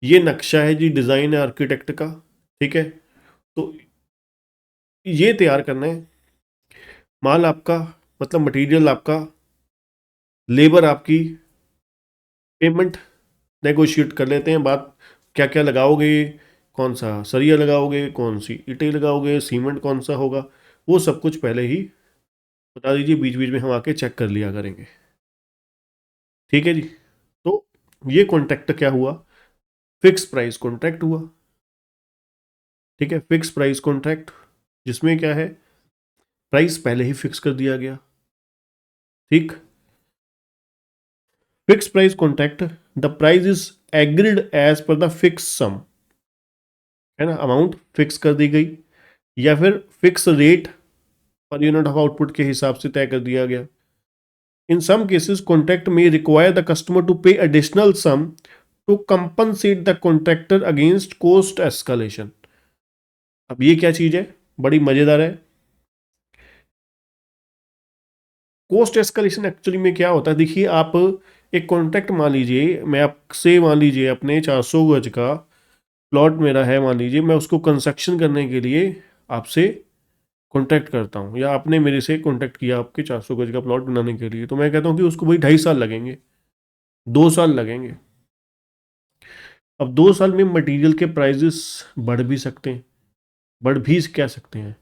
ये नक्शा है जी, डिज़ाइन है आर्किटेक्ट का, ठीक है, तो ये तैयार करना है, माल आपका, मतलब मटेरियल आपका लेबर आपकी पेमेंट नेगोशिएट कर लेते हैं, बात क्या क्या लगाओगे, कौन सा सरिया लगाओगे, कौन सी ईंटें लगाओगे, सीमेंट कौन सा होगा, वो सब कुछ पहले ही बता दीजिए, बीच बीच में हम आके चेक कर लिया करेंगे। ठीक है जी। तो ये कॉन्ट्रैक्ट क्या हुआ, फिक्स प्राइस कॉन्ट्रैक्ट हुआ। ठीक है, फिक्स प्राइस कॉन्ट्रैक्ट, जिसमें क्या है, प्राइस पहले ही फिक्स कर दिया गया। ठीक, fix price contract, the price is agreed as per the fix sum, है ना, अमाउंट फिक्स कर दी गई, या फिर fix rate per unit of output के हिसाब से तय कर दिया गया। इन सम केसेस कॉन्ट्रैक्ट में require the customer to pay additional sum to compensate the contractor against cost escalation. अब ये क्या चीज है, बड़ी मजेदार है। कॉस्ट एस्केलेशन एक्चुअली में क्या होता है, देखिए आप एक कॉन्ट्रैक्ट मान लीजिए, मैं आपसे मान लीजिए अपने 400 गज का प्लॉट मेरा है, मान लीजिए मैं उसको कंस्ट्रक्शन करने के लिए आपसे कॉन्टैक्ट करता हूँ, या आपने मेरे से कॉन्टैक्ट किया आपके 400 गज का प्लॉट बनाने के लिए, तो मैं कहता हूँ कि उसको भाई 2.5 साल लगेंगे, 2 साल लगेंगे। अब 2 साल में मटेरियल के प्राइजेस बढ़ भी सकते हैं, बढ़ भी क्या सकते हैं,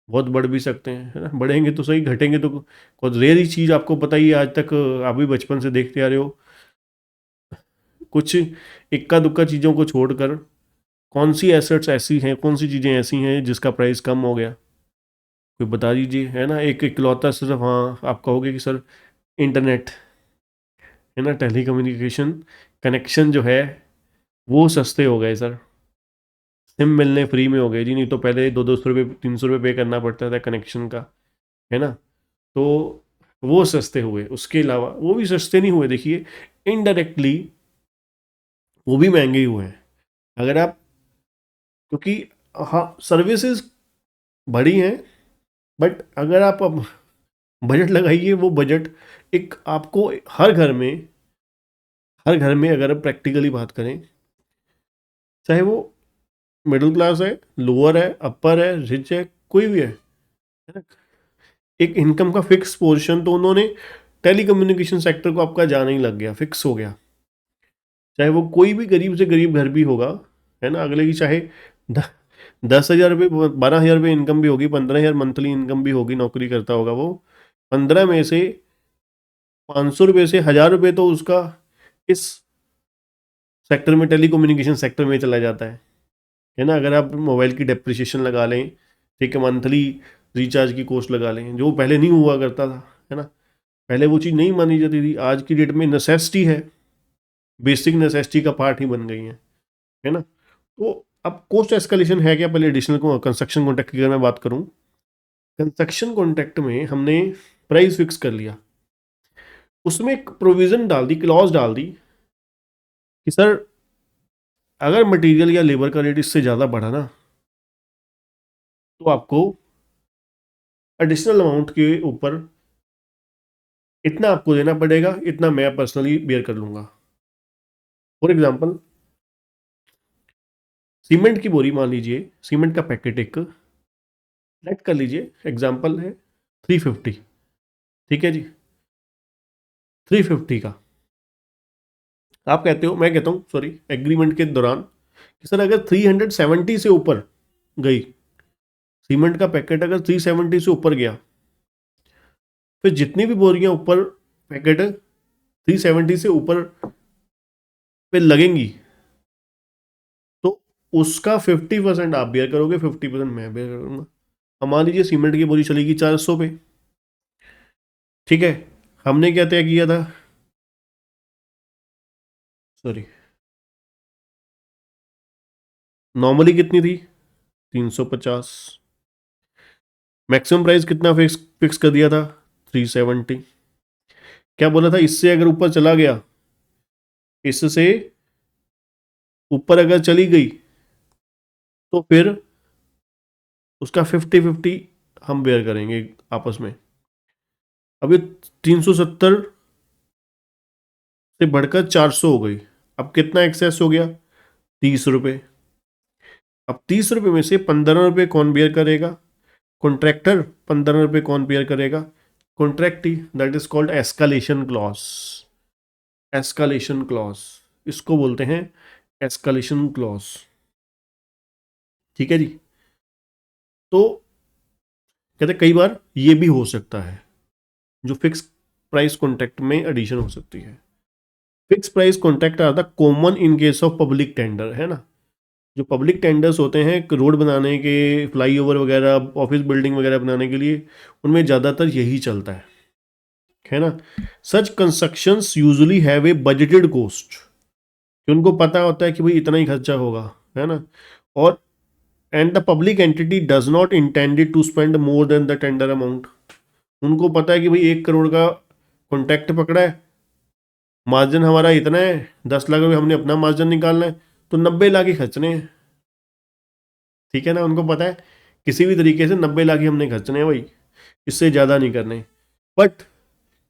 बहुत बढ़ भी सकते हैं, है ना, बढ़ेंगे तो सही, घटेंगे तो बहुत रेयर ही चीज़, आपको पता ही है, आज तक आप भी बचपन से देखते आ रहे हो, कुछ इक्का दुक्का चीज़ों को छोड़कर कौन सी एसेट्स ऐसी हैं, कौन सी चीज़ें ऐसी हैं जिसका प्राइस कम हो गया, कोई बता दीजिए, है ना, एक इकलौता सिर्फ, हाँ आप कहोगे कि सर इंटरनेट, है ना, टेली कम्युनिकेशन कनेक्शन जो है वो सस्ते हो गए सर, सिम मिलने फ्री में हो गए जी, नहीं तो पहले 200-200 रुपये 300 रुपये पे करना पड़ता था कनेक्शन का, है ना, तो वो सस्ते हुए, उसके अलावा वो भी सस्ते नहीं हुए, देखिए इनडायरेक्टली वो भी महंगे ही हुए हैं। अगर आप, क्योंकि हाँ सर्विसेज बड़ी हैं, बट अगर आप अब बजट लगाइए, वो बजट एक आपको हर घर में अगर आप प्रैक्टिकली बात करें, चाहे वो मिडिल क्लास है, लोअर है, अपर है, रिच है, कोई भी है ना, एक इनकम का फिक्स पोर्शन तो उन्होंने टेली कम्युनिकेशन सेक्टर को आपका जाना ही लग गया, फिक्स हो गया, चाहे वो कोई भी गरीब से गरीब घर भी होगा, है ना, अगले की चाहे 10,000 रुपये 12,000 रुपये इनकम भी होगी, 15,000 मंथली इनकम भी होगी, नौकरी करता होगा वो, 15 में से 500 रुपये से 1,000 रुपये तो उसका इस सेक्टर में, टेली कम्युनिकेशन सेक्टर में चला जाता है ना, अगर आप मोबाइल की डेप्रिसिएशन लगा लें, ठीक है, मंथली रिचार्ज की कॉस्ट लगा लें, जो पहले नहीं हुआ करता था, है ना, पहले वो चीज़ नहीं मानी जाती थी, आज की डेट में नेसेसिटी है, बेसिक नेसेसिटी का पार्ट ही बन गई है ना। तो अब कॉस्ट एस्केलेशन है क्या, पहले एडिशनल कंस्ट्रक्शन कॉन्ट्रैक्ट की अगर मैं बात करूं, कंस्ट्रक्शन कॉन्ट्रैक्ट में हमने प्राइस फिक्स कर लिया, उसमें एक प्रोविजन डाल दी, क्लॉज डाल दी कि सर अगर मटेरियल या लेबर का रेट इससे ज़्यादा बढ़ा ना, तो आपको एडिशनल अमाउंट के ऊपर इतना आपको देना पड़ेगा, इतना मैं पर्सनली बेयर कर लूंगा। फॉर एग्जांपल, सीमेंट की बोरी मान लीजिए, सीमेंट का पैकेट एक सेलेक्ट कर लीजिए, एग्जांपल है 350, ठीक है जी, 350 का आप कहते हो, मैं कहता हूँ सॉरी, एग्रीमेंट के दौरान कि सर अगर 370 से ऊपर गई, सीमेंट का पैकेट अगर 370 से ऊपर गया, फिर जितनी भी बोरियां ऊपर पैकेट 370 से ऊपर पे लगेंगी, तो उसका 50% आप बेयर करोगे, 50% मैं बेयर करूंगा। अब मान लीजिए सीमेंट की बोरी चलेगी 400 पे, ठीक है, हमने क्या तय किया था, सॉरी, नॉर्मली कितनी थी 350, मैक्सिमम प्राइस कितना फिक्स फिक्स कर दिया था 370, क्या बोला था, इससे अगर ऊपर चला गया, इससे ऊपर अगर चली गई, तो फिर उसका 50-50 हम बेयर करेंगे आपस में। अब ये 370 से बढ़कर 400 हो गई, अब कितना एक्सेस हो गया, 30 रुपये। अब 30 रुपये में से 15 रुपये कौन बेयर करेगा, कॉन्ट्रैक्टर, 15 रुपये कौन बेयर करेगा, contract that is called escalation clause. Escalation clause इसको बोलते हैं, एस्केलेशन क्लॉज। ठीक है जी। तो कहते कई बार ये भी हो सकता है जो फिक्स प्राइस कॉन्ट्रैक्ट में एडिशन हो सकती है। Fix price contract are the common in case of public tender, है ना। जो पब्लिक टेंडर्स होते हैं रोड बनाने के, फ्लाईओवर वगैरह, ऑफिस बिल्डिंग वगैरह बनाने के लिए, उनमें ज़्यादातर यही चलता है ना। Such constructions usually have a budgeted cost, कि उनको पता होता है कि भाई इतना ही खर्चा होगा, है ना। और and the public entity does not intended to spend more than the tender amount. उनको पता है कि भाई 1 करोड़ का कॉन्ट्रैक्ट पकड़ा है, मार्जिन हमारा इतना है, 10 लाख रुपये हमने अपना मार्जिन निकालना है, तो 90 लाख ही खर्चने हैं। ठीक है ना, उनको पता है किसी भी तरीके से 90 लाख ही हमने खर्चने हैं भाई, इससे ज़्यादा नहीं करने। बट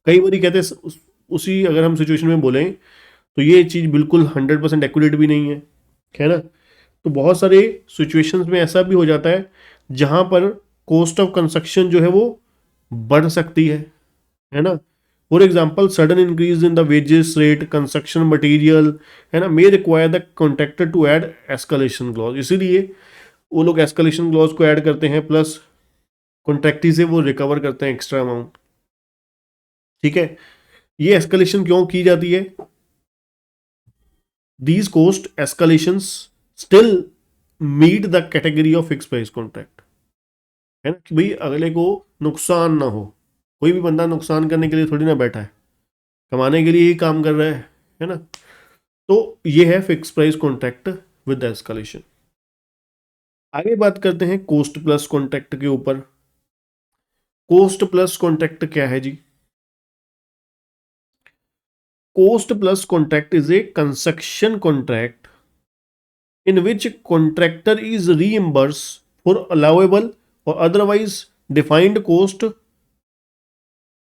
कई बार कहते हैं उसी अगर हम सिचुएशन में बोलें तो ये चीज़ बिल्कुल 100% एक्यूरेट भी नहीं है ना। तो बहुत सारे सिचुएशंस में ऐसा भी हो जाता है जहाँ पर कॉस्ट ऑफ कंस्ट्रक्शन जो है वो बढ़ सकती है ना। For example sudden increase in the wages rate, construction material, है ना, may require the contractor to add escalation clause. इसीलिए वो लोग एस्केलेशन क्लॉज को ऐड करते हैं, प्लस कॉन्ट्रैक्टी से वो रिकवर करते हैं एक्स्ट्रा अमाउंट। ठीक है, ये एस्केलेशन क्यों की जाती है? These cost escalations still meet the category of fix price contract, है ना, कि भाई अगले को नुकसान ना हो। कोई भी बंदा नुकसान करने के लिए थोड़ी ना बैठा है, कमाने के लिए ही काम कर रहा है ना। तो ये है fix price contract with escalation. आगे बात करते हैं कोस्ट प्लस कॉन्ट्रैक्ट के ऊपर। कोस्ट प्लस कॉन्ट्रैक्ट क्या है जी? Cost plus contract is a construction contract in which contractor is reimbursed for allowable or otherwise defined cost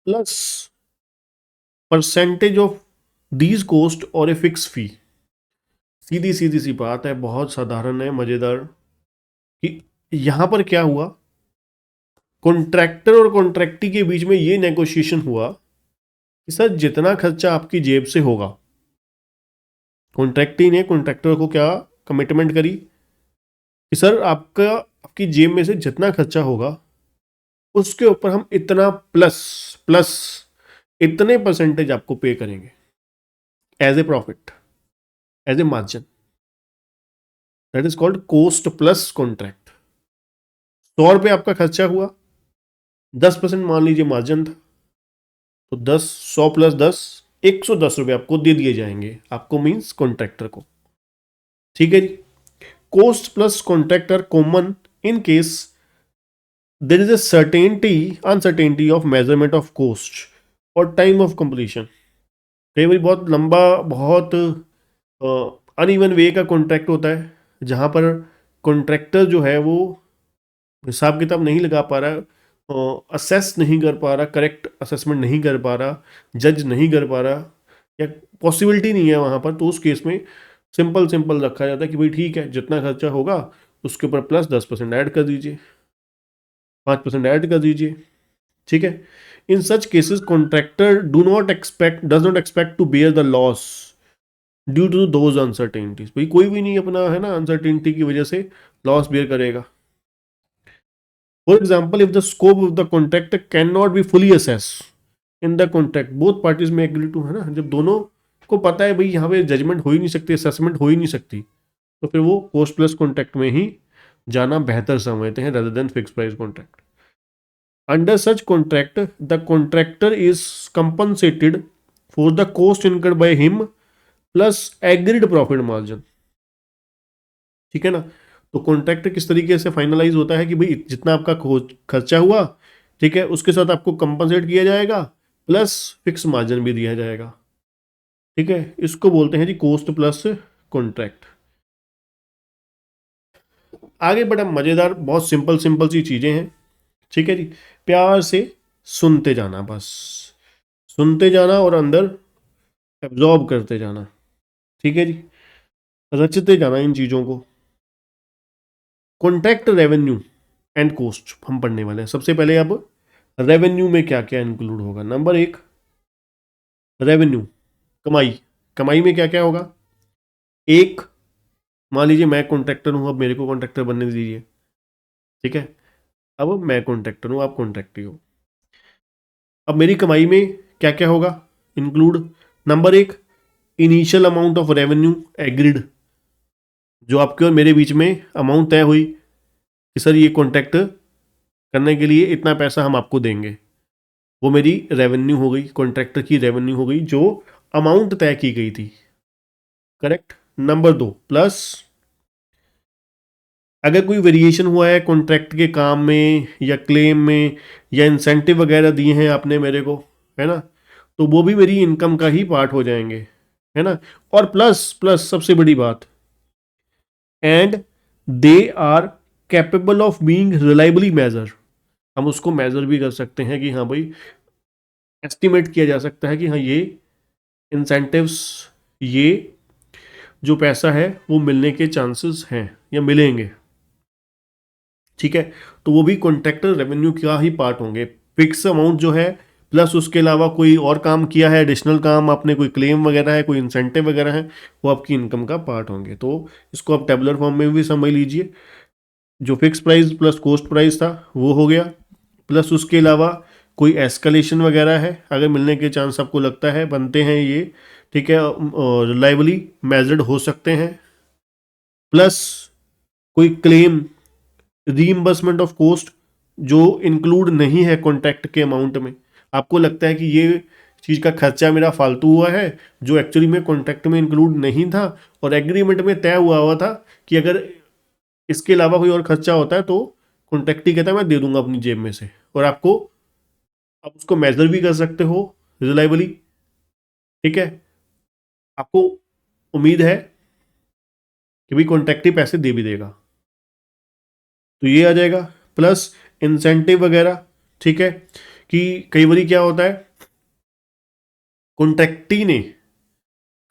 plus percentage of these cost or a fixed fee। सीधी सीधी सी बात है, बहुत साधारण है, मजेदार, कि यहां पर क्या हुआ, कॉन्ट्रैक्टर और कॉन्ट्रैक्टी के बीच में ये नेगोशिएशन हुआ कि सर जितना खर्चा आपकी जेब से होगा, कॉन्ट्रैक्टी ने कॉन्ट्रैक्टर को क्या कमिटमेंट करी कि सर आपकी जेब में से जितना खर्चा होगा उसके ऊपर हम इतना प्लस प्लस इतने परसेंटेज आपको पे करेंगे as a profit, as a margin. That is called cost plus contract. 100 रुपये आपका खर्चा हुआ, 10% मान लीजिए मार्जिन था, तो 100 प्लस 10, 110 रुपये आपको दे दिए जाएंगे, आपको मीन्स कॉन्ट्रैक्टर को। ठीक है जी। Cost plus contract are common in case there is a uncertainty of measurement of cost और टाइम ऑफ कंप्लीशन। कई बार बहुत लंबा, बहुत अनइवन वे का कॉन्ट्रैक्ट होता है जहाँ पर कॉन्ट्रैक्टर जो है वो हिसाब किताब नहीं लगा पा रहा, असेस नहीं कर पा रहा, करेक्ट असेसमेंट नहीं कर पा रहा, जज नहीं कर पा रहा, या पॉसिबिलिटी नहीं है वहाँ पर। तो उस केस में सिंपल रखा जाता है कि भाई ठीक है, जितना खर्चा होगा उसके ऊपर प्लस 10% ऐड कर दीजिए, 5% ऐड कर दीजिए। ठीक है। In such cases contractor does not expect to bear the loss due to those uncertainties. भाई कोई भी नहीं अपना, है ना, अनसर्टेनिटी की वजह से लॉस बेयर करेगा। For example if the scope of the contract can not be fully assess in the contract both parties में एग्री टू, है ना, जब दोनों को पता है भाई यहाँ पे जजमेंट हो ही नहीं सकती, असेसमेंट हो ही नहीं सकती, तो फिर वो कोस्ट प्लस कॉन्ट्रैक्ट में ही जाना बेहतर समझते हैं rather than fixed price contract. Under such contract, the contractor is compensated for the cost incurred by him plus agreed profit margin. ठीक है ना। तो कॉन्ट्रैक्ट किस तरीके से फाइनलाइज होता है कि भाई जितना आपका खर्चा हुआ, ठीक है, उसके साथ आपको कंपनसेट किया जाएगा प्लस फिक्स मार्जिन भी दिया जाएगा। ठीक है, इसको बोलते हैं जी कोस्ट प्लस कॉन्ट्रैक्ट। आगे बड़ा मजेदार, बहुत सिंपल सी चीजें हैं। ठीक है जी। प्यार से सुनते जाना, बस सुनते जाना और अंदर एब्जॉर्ब करते जाना। ठीक है जी, रचते जाना इन चीजों को। कॉन्ट्रैक्ट रेवेन्यू एंड कॉस्ट हम पढ़ने वाले हैं। सबसे पहले अब रेवेन्यू में क्या क्या इंक्लूड होगा? नंबर एक, रेवेन्यू, कमाई। कमाई में क्या क्या होगा? एक, मान लीजिए मैं कॉन्ट्रैक्टर हूं, अब मेरे को कॉन्ट्रैक्टर बनने दीजिए, ठीक है। अब मैं कॉन्ट्रैक्टर हूं, आप कॉन्ट्रैक्टर हो। अब मेरी कमाई में क्या क्या होगा इंक्लूड? नंबर एक, initial amount of revenue agreed, जो आपके और मेरे बीच में अमाउंट तय हुई कि सर ये कॉन्ट्रैक्ट करने के लिए इतना पैसा हम आपको देंगे, वो मेरी रेवेन्यू हो गई, कॉन्ट्रैक्टर की रेवेन्यू हो गई जो अमाउंट तय की गई थी। करेक्ट। नंबर दो, प्लस अगर कोई वेरिएशन हुआ है कॉन्ट्रैक्ट के काम में या क्लेम में या इंसेंटिव वगैरह दिए हैं आपने मेरे को, है ना, तो वो भी मेरी इनकम का ही पार्ट हो जाएंगे, है ना। और प्लस प्लस सबसे बड़ी बात, and they are capable of being reliably measure, हम उसको मेजर भी कर सकते हैं कि हाँ भाई, एस्टिमेट किया जा सकता है कि हाँ ये इंसेंटिव्स, ये जो पैसा है वो मिलने के चांसेस हैं या मिलेंगे, ठीक है। तो वो भी कॉन्ट्रैक्टर रेवेन्यू का ही पार्ट होंगे। फिक्स अमाउंट जो है, प्लस उसके अलावा कोई और काम किया है, एडिशनल काम आपने, कोई क्लेम वगैरह है, कोई इंसेंटिव वगैरह है, वो आपकी इनकम का पार्ट होंगे। तो इसको आप टेबुलर फॉर्म में भी समझ लीजिए। जो fix price plus cost price था वो हो गया, प्लस उसके अलावा कोई एस्केलेशन वगैरह है, अगर मिलने के चांस आपको लगता है बनते हैं ये, ठीक है, रिलायबली मेजर्ड हो सकते हैं, प्लस कोई क्लेम, रीइंबर्समेंट ऑफ कॉस्ट जो इंक्लूड नहीं है कॉन्ट्रैक्ट के अमाउंट में, आपको लगता है कि ये चीज़ का खर्चा मेरा फालतू हुआ है जो एक्चुअली में कॉन्ट्रैक्ट में इंक्लूड नहीं था, और एग्रीमेंट में तय हुआ हुआ था कि अगर इसके अलावा कोई और खर्चा होता है तो कॉन्ट्रैक्ट ही कहता है मैं दे दूंगा अपनी जेब में से, और आपको, आप उसको मेजर भी कर सकते हो रिलायबली, ठीक है। आपको उम्मीद है कि भाई कॉन्ट्रैक्ट ही पैसे दे भी देगा, तो ये आ जाएगा। प्लस इंसेंटिव वगैरह, ठीक है, कि कई बार क्या होता है, कॉन्ट्रैक्टी ने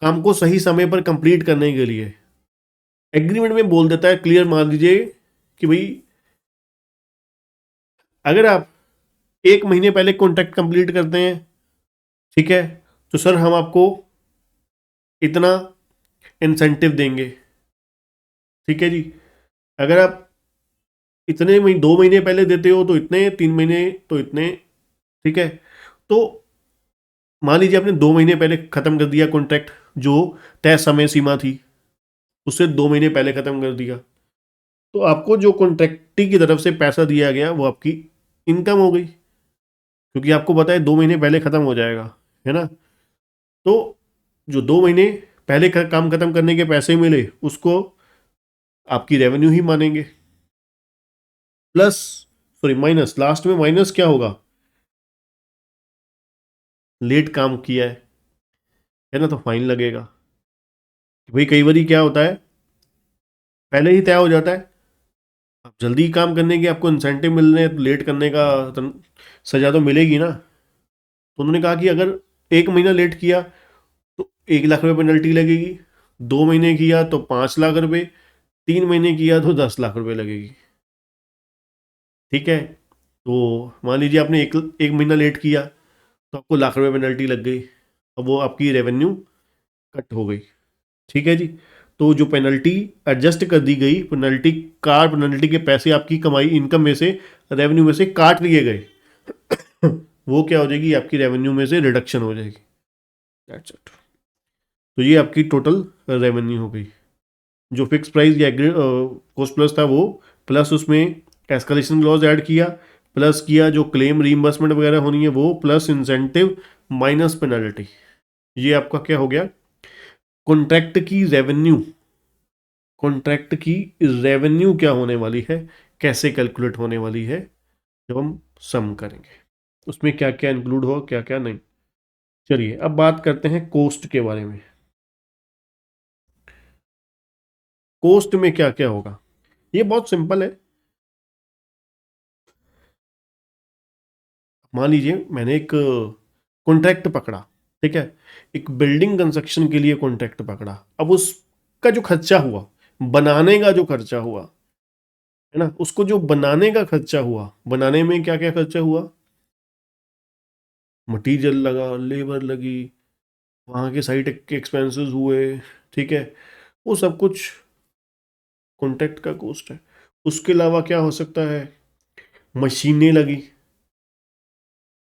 काम को सही समय पर कंप्लीट करने के लिए एग्रीमेंट में बोल देता है क्लियर, मान लीजिए कि भाई अगर आप 1 महीने पहले कॉन्ट्रैक्ट कंप्लीट करते हैं, ठीक है, तो सर हम आपको इतना इंसेंटिव देंगे, ठीक है जी। अगर आप इतने महीने 2 महीने पहले देते हो तो इतने, 3 महीने तो इतने, ठीक है। तो मान लीजिए आपने 2 महीने पहले खत्म कर दिया कॉन्ट्रैक्ट, जो तय समय सीमा थी उससे 2 महीने पहले खत्म कर दिया, तो आपको जो कॉन्ट्रैक्टी की तरफ से पैसा दिया गया वो आपकी इनकम हो गई, क्योंकि आपको पता है 2 महीने पहले खत्म हो जाएगा, है ना। तो जो 2 महीने पहले काम खत्म करने के पैसे मिले उसको आपकी रेवेन्यू ही मानेंगे। प्लस, सॉरी माइनस, लास्ट में माइनस क्या होगा, लेट काम किया है ना, तो फाइन लगेगा। भाई कई बार क्या होता है, पहले ही तय हो जाता है, अब जल्दी काम करने की आपको इंसेंटिव मिल रहे हैं, तो लेट करने का सजा तो मिलेगी ना। तो उन्होंने कहा कि अगर 1 महीना लेट किया तो 1 लाख रुपए पेनल्टी लगेगी, 2 महीने किया तो 5 लाख रुपए, 3 महीने किया तो 10 लाख रुपए लगेगी, ठीक है। तो मान लीजिए आपने एक एक महीना लेट किया तो आपको लाख रुपए पेनल्टी लग गई, अब वो आपकी रेवेन्यू कट हो गई, ठीक है जी। तो जो पेनल्टी एडजस्ट कर दी गई, पेनल्टी के पैसे आपकी कमाई इनकम में से, रेवेन्यू में से काट लिए गए वो क्या हो जाएगी, आपकी रेवेन्यू में से रिडक्शन हो जाएगी। That's it. तो ये आपकी टोटल रेवेन्यू हो गई। जो फिक्स प्राइस या कॉस्ट प्लस था वो, प्लस उसमें एस्केलेशन क्लॉज ऐड किया, प्लस किया जो क्लेम रीइंबर्समेंट वगैरह होनी है वो, प्लस इंसेंटिव माइनस पेनल्टी, ये आपका क्या हो गया, कॉन्ट्रैक्ट की रेवेन्यू। कॉन्ट्रैक्ट की रेवेन्यू क्या होने वाली है, कैसे कैलकुलेट होने वाली है, जब हम सम करेंगे उसमें क्या क्या इंक्लूड हो, क्या क्या नहीं। चलिए अब बात करते हैं कोस्ट के बारे में। कोस्ट में क्या क्या होगा, ये बहुत सिंपल है। मान लीजिए मैंने एक कॉन्ट्रैक्ट पकड़ा, ठीक है, एक बिल्डिंग कंस्ट्रक्शन के लिए कॉन्ट्रैक्ट पकड़ा। अब उसका जो खर्चा हुआ, बनाने का जो खर्चा हुआ, है ना, उसको जो बनाने का खर्चा हुआ, बनाने में क्या क्या खर्चा हुआ, मटीरियल लगा, लेबर लगी, वहाँ के साइट के एक्सपेंसेस हुए, ठीक है, वो सब कुछ कॉन्ट्रैक्ट का कॉस्ट है। उसके अलावा क्या हो सकता है, मशीनें लगी,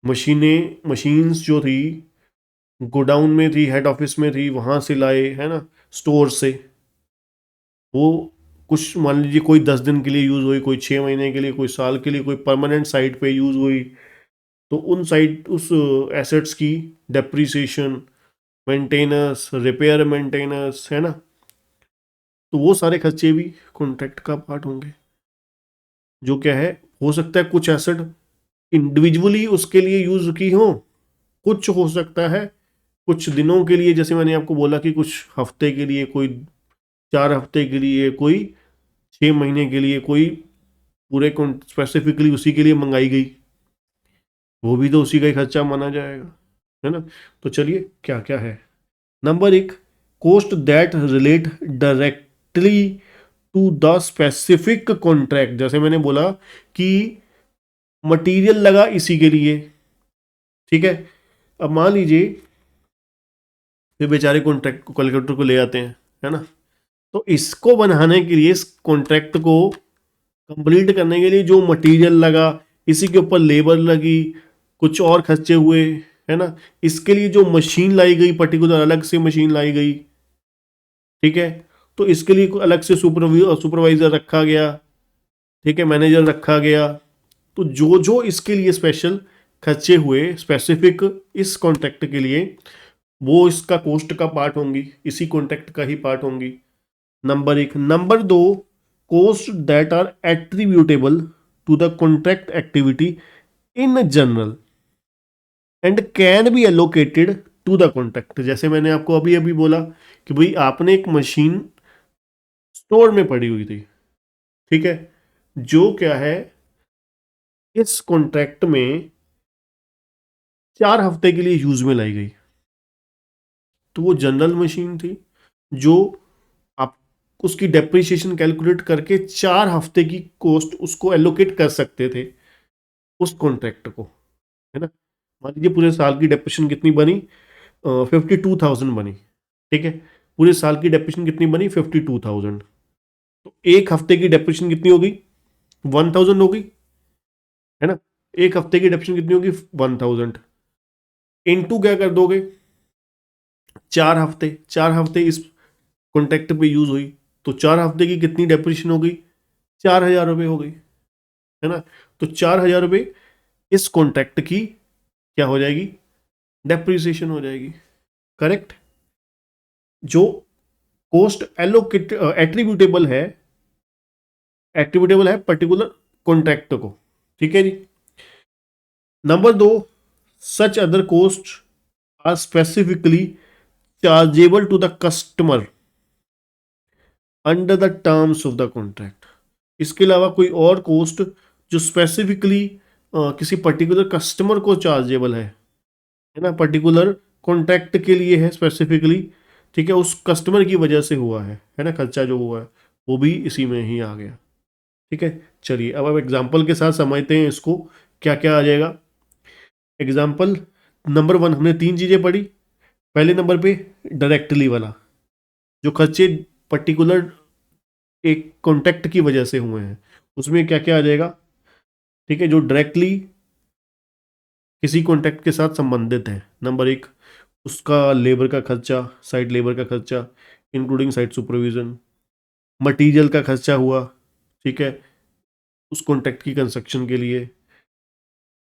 मशीन्स जो थी गोडाउन में थी, हेड ऑफिस में थी, वहां से लाए, है ना, स्टोर से, वो कुछ मान लीजिए कोई 10 दिन के लिए यूज हुई, कोई 6 महीने के लिए, कोई साल के लिए, कोई परमानेंट साइट पे यूज हुई, तो उन साइट उस एसेट्स की डेप्रिसिएशन, मेंटेनेंस, रिपेयर मेंटेनेंस, है ना, तो वो सारे खर्चे भी कॉन्ट्रैक्ट का पार्ट होंगे। जो क्या है, हो सकता है कुछ एसेट इंडिविजुअली उसके लिए यूज की हो, कुछ हो सकता है कुछ दिनों के लिए, जैसे मैंने आपको बोला कि कुछ हफ्ते के लिए, कोई 4 हफ्ते के लिए, कोई 6 महीने के लिए, कोई पूरे स्पेसिफिकली उसी के लिए मंगाई गई, वो भी तो उसी का ही खर्चा माना जाएगा, है ना। तो चलिए क्या क्या है। Number one, cost that relate directly to the specific contract. जैसे मैंने बोला कि मटेरियल लगा इसी के लिए, ठीक है। अब मान लीजिए फिर बेचारे कॉन्ट्रैक्ट को कैलकुलेटर को ले आते हैं, है ना, तो इसको बनाने के लिए, इस कॉन्ट्रैक्ट को कंप्लीट करने के लिए जो मटेरियल लगा, इसी के ऊपर लेबर लगी, कुछ और खर्चे हुए, है ना, इसके लिए जो मशीन लाई गई, पर्टिकुलर अलग से मशीन लाई गई, ठीक है, तो इसके लिए अलग से सुपरवाइजर रखा गया, ठीक है, मैनेजर रखा गया। तो जो जो इसके लिए स्पेशल खर्चे हुए स्पेसिफिक इस कॉन्ट्रैक्ट के लिए, वो इसका कॉस्ट का पार्ट होंगी, इसी कॉन्ट्रैक्ट का ही पार्ट होंगी। नंबर एक। नंबर दो, costs that are attributable to the contract activity in general and can be allocated to the contract। जैसे मैंने आपको अभी अभी बोला कि भाई आपने एक मशीन स्टोर में पड़ी हुई थी, ठीक है, जो क्या है, इस कॉन्ट्रैक्ट में 4 हफ्ते के लिए यूज में लाई गई, तो वो जनरल मशीन थी, जो आप उसकी डेप्रिसिएशन कैलकुलेट करके 4 हफ्ते की कॉस्ट उसको एलोकेट कर सकते थे उस कॉन्ट्रैक्ट को, है ना। मान लीजिए पूरे साल की डेप्रिसिएशन कितनी बनी, 52,000 बनी, ठीक है, पूरे साल की डेप्रिसिएशन कितनी बनी, 52,000, तो एक हफ्ते की डेप्रिसिएशन कितनी होगी, 1,000 होगी, है ना। एक हफ्ते की डेप्रिसिएशन कितनी होगी, 1,000, इनटू क्या कर दोगे, 4 हफ्ते, 4 हफ्ते इस कॉन्ट्रैक्ट पे यूज हुई, तो 4 हफ्ते की कितनी डेप्रिसिएशन हो गई, 4,000 रुपये हो गई, है ना। तो 4,000 रुपये इस कॉन्ट्रैक्ट की क्या हो जाएगी, डेप्रिसिएशन हो जाएगी, करेक्ट। जो कोस्ट एलोकेट एट्रीब्यूटेबल है पर्टिकुलर कॉन्ट्रैक्ट को, ठीक है जी। नंबर दो, such other cost are specifically chargeable to the customer under the terms of the contract. इसके अलावा कोई और कोस्ट जो स्पेसिफिकली किसी पर्टिकुलर कस्टमर को चार्जेबल है ना, पर्टिकुलर कॉन्ट्रैक्ट के लिए है स्पेसिफिकली, ठीक है, उस कस्टमर की वजह से हुआ है ना, खर्चा जो हुआ है वो भी इसी में ही आ गया, ठीक है। चलिए अब एग्जांपल के साथ समझते हैं इसको, क्या क्या आ जाएगा। एग्जांपल नंबर वन, हमने 3 चीज़ें पढ़ी। पहले नंबर पे डायरेक्टली वाला, जो खर्चे पर्टिकुलर एक कॉन्टैक्ट की वजह से हुए हैं, उसमें क्या क्या आ जाएगा, ठीक है, जो डायरेक्टली किसी कॉन्टैक्ट के साथ संबंधित है। नंबर एक, उसका लेबर का खर्चा, साइट लेबर का खर्चा, इंक्लूडिंग साइट सुपरविजन, मटेरियल का खर्चा हुआ, ठीक है, उस कॉन्ट्रैक्ट की कंस्ट्रक्शन के लिए,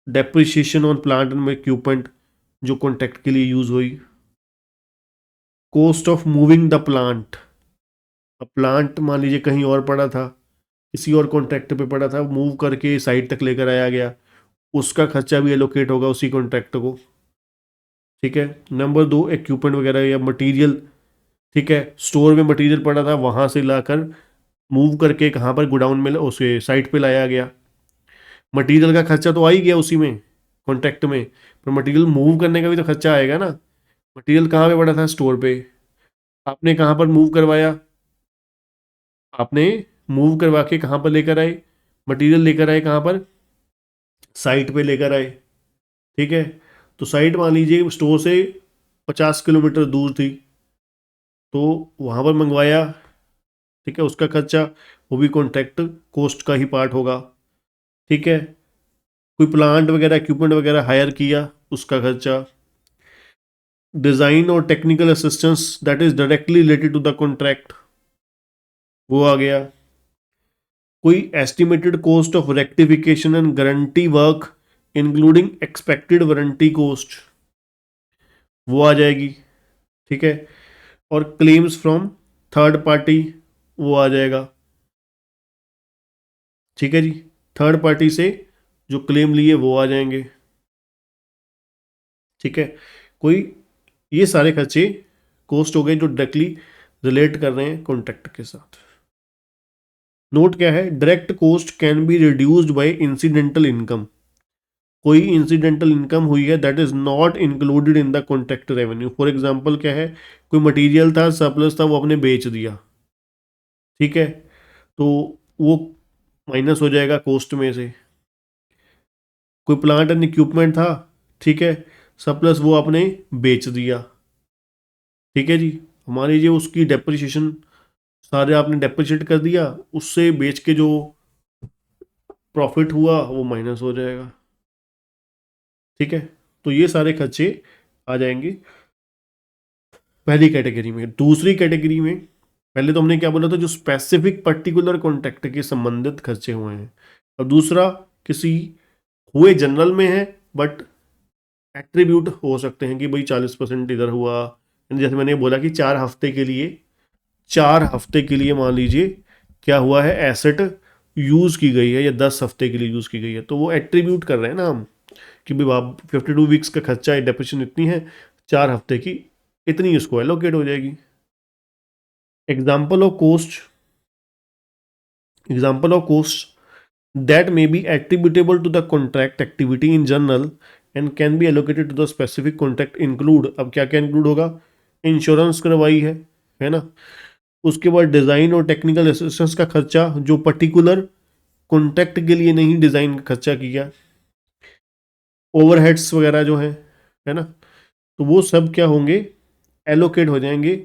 depreciation on plant and equipment जो कॉन्ट्रैक्ट के लिए यूज हुई, cost of moving the plant, अब प्लांट मान लीजिए कहीं और पड़ा था, किसी और कॉन्ट्रैक्ट पे पड़ा था, मूव करके साइट तक लेकर आया गया, उसका खर्चा भी एलोकेट होगा उसी कॉन्ट्रैक्ट को, ठीक है। नंबर दो, इक्विपमेंट वगैरह या मटेरियल, ठीक है, स्टोर में मटेरियल पड़ा था, वहां से लाकर मूव करके कहाँ पर, गोडाउन में उसे साइट पे लाया गया, मटेरियल का खर्चा तो आ ही गया उसी में कॉन्ट्रैक्ट में, पर मटेरियल मूव करने का भी तो खर्चा आएगा ना। मटेरियल कहाँ पे पड़ा था, स्टोर पे, आपने कहाँ पर मूव करवाया, आपने मूव करवा के कहाँ पर लेकर आए, मटेरियल लेकर आए कहाँ पर, साइट पे लेकर आए, ठीक है। तो साइट मान लीजिए स्टोर से 50 किलोमीटर दूर थी, तो वहाँ पर मंगवाया, ठीक है, उसका खर्चा वो भी कॉन्ट्रैक्ट कॉस्ट का ही पार्ट होगा, ठीक है। कोई प्लांट वगैरह इक्विपमेंट वगैरह हायर किया, उसका खर्चा। डिज़ाइन और technical assistance that is directly related to the contract, वो आ गया। कोई estimated cost of rectification and guarantee work including expected warranty cost, वो आ जाएगी, ठीक है। और क्लेम्स फ्रॉम थर्ड पार्टी, वो आ जाएगा, ठीक है जी। थर्ड पार्टी से जो क्लेम लिए वो आ जाएंगे, ठीक है। कोई ये सारे खर्चे कॉस्ट हो गए जो डायरेक्टली रिलेट कर रहे हैं कॉन्ट्रैक्ट के साथ। नोट क्या है, direct cost can be reduced by incidental income. कोई इंसिडेंटल इनकम हुई है that is not included in the contract revenue. For example क्या है, कोई मटेरियल था, सरप्लस था, वो आपने बेच दिया, ठीक है, तो वो माइनस हो जाएगा कॉस्ट में से। कोई प्लांट एंड इक्विपमेंट था, ठीक है, सरप्लस वो आपने बेच दिया, ठीक है जी। मान लीजिए उसकी डेप्रिसिएशन सारे आपने डेप्रिशिएट कर दिया, उससे बेच के जो प्रॉफिट हुआ वो माइनस हो जाएगा, ठीक है। तो ये सारे खर्चे आ जाएंगे पहली कैटेगरी में। दूसरी कैटेगरी में, पहले तो हमने क्या बोला था, जो स्पेसिफिक पर्टिकुलर कॉन्ट्रैक्ट के संबंधित खर्चे हुए हैं। और दूसरा किसी हुए जनरल में है बट एट्रीब्यूट हो सकते हैं कि भाई 40% इधर हुआ। जैसे मैंने बोला कि 4 हफ्ते के लिए मान लीजिए क्या हुआ है, एसेट यूज़ की गई है या 10 हफ्ते के लिए यूज़ की गई है, तो वो एट्रीब्यूट कर रहे हैं ना हम कि भाई आप 52 वीक्स का खर्चा है, डेप्रिसिएशन इतनी है, 4 हफ्ते की इतनी इसको एलोकेट हो जाएगी। Example of cost, example of cost that may be attributable to the contract activity in general and can be allocated to the specific contract include, अब क्या क्या इंक्लूड होगा, इंश्योरेंस करवाई है ना, उसके बाद डिज़ाइन और टेक्निकल असिस्टेंस का खर्चा जो पर्टिकुलर कॉन्ट्रैक्ट के लिए नहीं डिज़ाइन का खर्चा किया, ओवरहेड्स वगैरह जो है ना, तो वो सब क्या होंगे, एलोकेट हो जाएंगे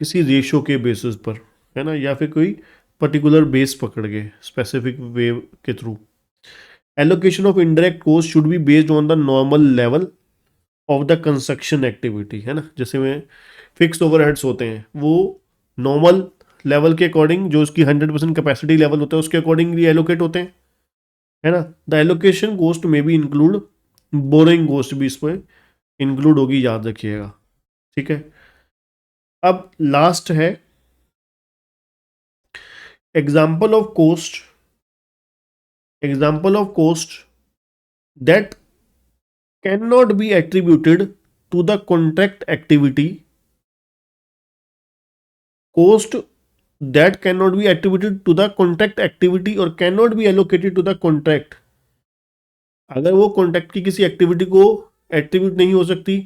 किसी रेशो के बेसिस पर, है ना, या फिर कोई पर्टिकुलर बेस पकड़ के स्पेसिफिक वे के through. Allocation of indirect cost should be based on the normal level of the construction activity, है ना। जैसे में फिक्स ओवरहेड्स होते हैं वो नॉर्मल लेवल के अकॉर्डिंग, जो उसकी 100% कैपेसिटी लेवल होता है उसके अकॉर्डिंग एलोकेट होते हैं, है ना। द एलोकेशन कॉस्ट में भी इंक्लूड बोरिंग कॉस्ट भी इस पर इंक्लूड होगी, याद रखिएगा, ठीक है। अब लास्ट है example of cost, example of cost that cannot be attributed to the contract activity, cost that cannot be attributed to the contract activity or cannot be allocated to the contract। अगर वो contract की किसी activity को attribute नहीं हो सकती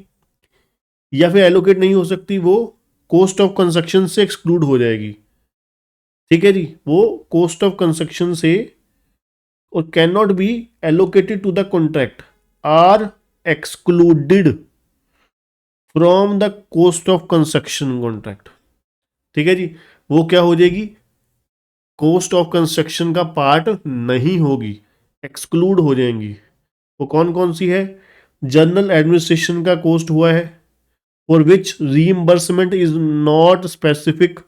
या फिर एलोकेट नहीं हो सकती, वो कॉस्ट ऑफ कंस्ट्रक्शन से एक्सक्लूड हो जाएगी, ठीक है जी। वो कॉस्ट ऑफ कंस्ट्रक्शन से और can not be allocated to the contract are excluded from the cost of construction contract, ठीक है जी। वो क्या हो जाएगी, कॉस्ट ऑफ कंस्ट्रक्शन का पार्ट नहीं होगी, एक्सक्लूड हो जाएंगी। वो कौन कौन सी है, जनरल एडमिनिस्ट्रेशन का कॉस्ट हुआ है for which reimbursement is not specific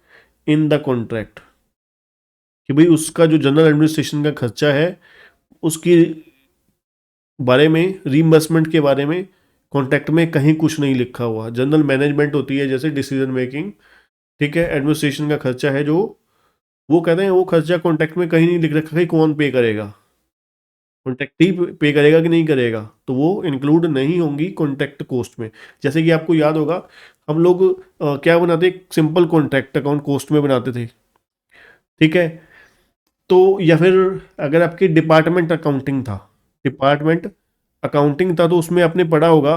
in the contract, कि भाई उसका जो जनरल एडमिनिस्ट्रेशन का खर्चा है उसकी बारे में, रीइंबर्समेंट के बारे में कॉन्ट्रैक्ट में कहीं कुछ नहीं लिखा हुआ। जनरल मैनेजमेंट होती है जैसे डिसीजन मेकिंग, ठीक है, एडमिनिस्ट्रेशन का खर्चा है जो वो कहते हैं, वो खर्चा कॉन्ट्रैक्ट में कहीं नहीं लिख रखा कि कौन पे करेगा, कॉन्ट्रैक्ट ही पे करेगा कि नहीं करेगा, तो वो इंक्लूड नहीं होंगी कॉन्ट्रैक्ट कॉस्ट में। जैसे कि आपको याद होगा हम लोग क्या बनाते, सिंपल कॉन्ट्रैक्ट अकाउंट कॉस्ट में बनाते थे, ठीक है। तो या फिर अगर आपकी डिपार्टमेंट अकाउंटिंग था, डिपार्टमेंट अकाउंटिंग था, तो उसमें आपने पढ़ा होगा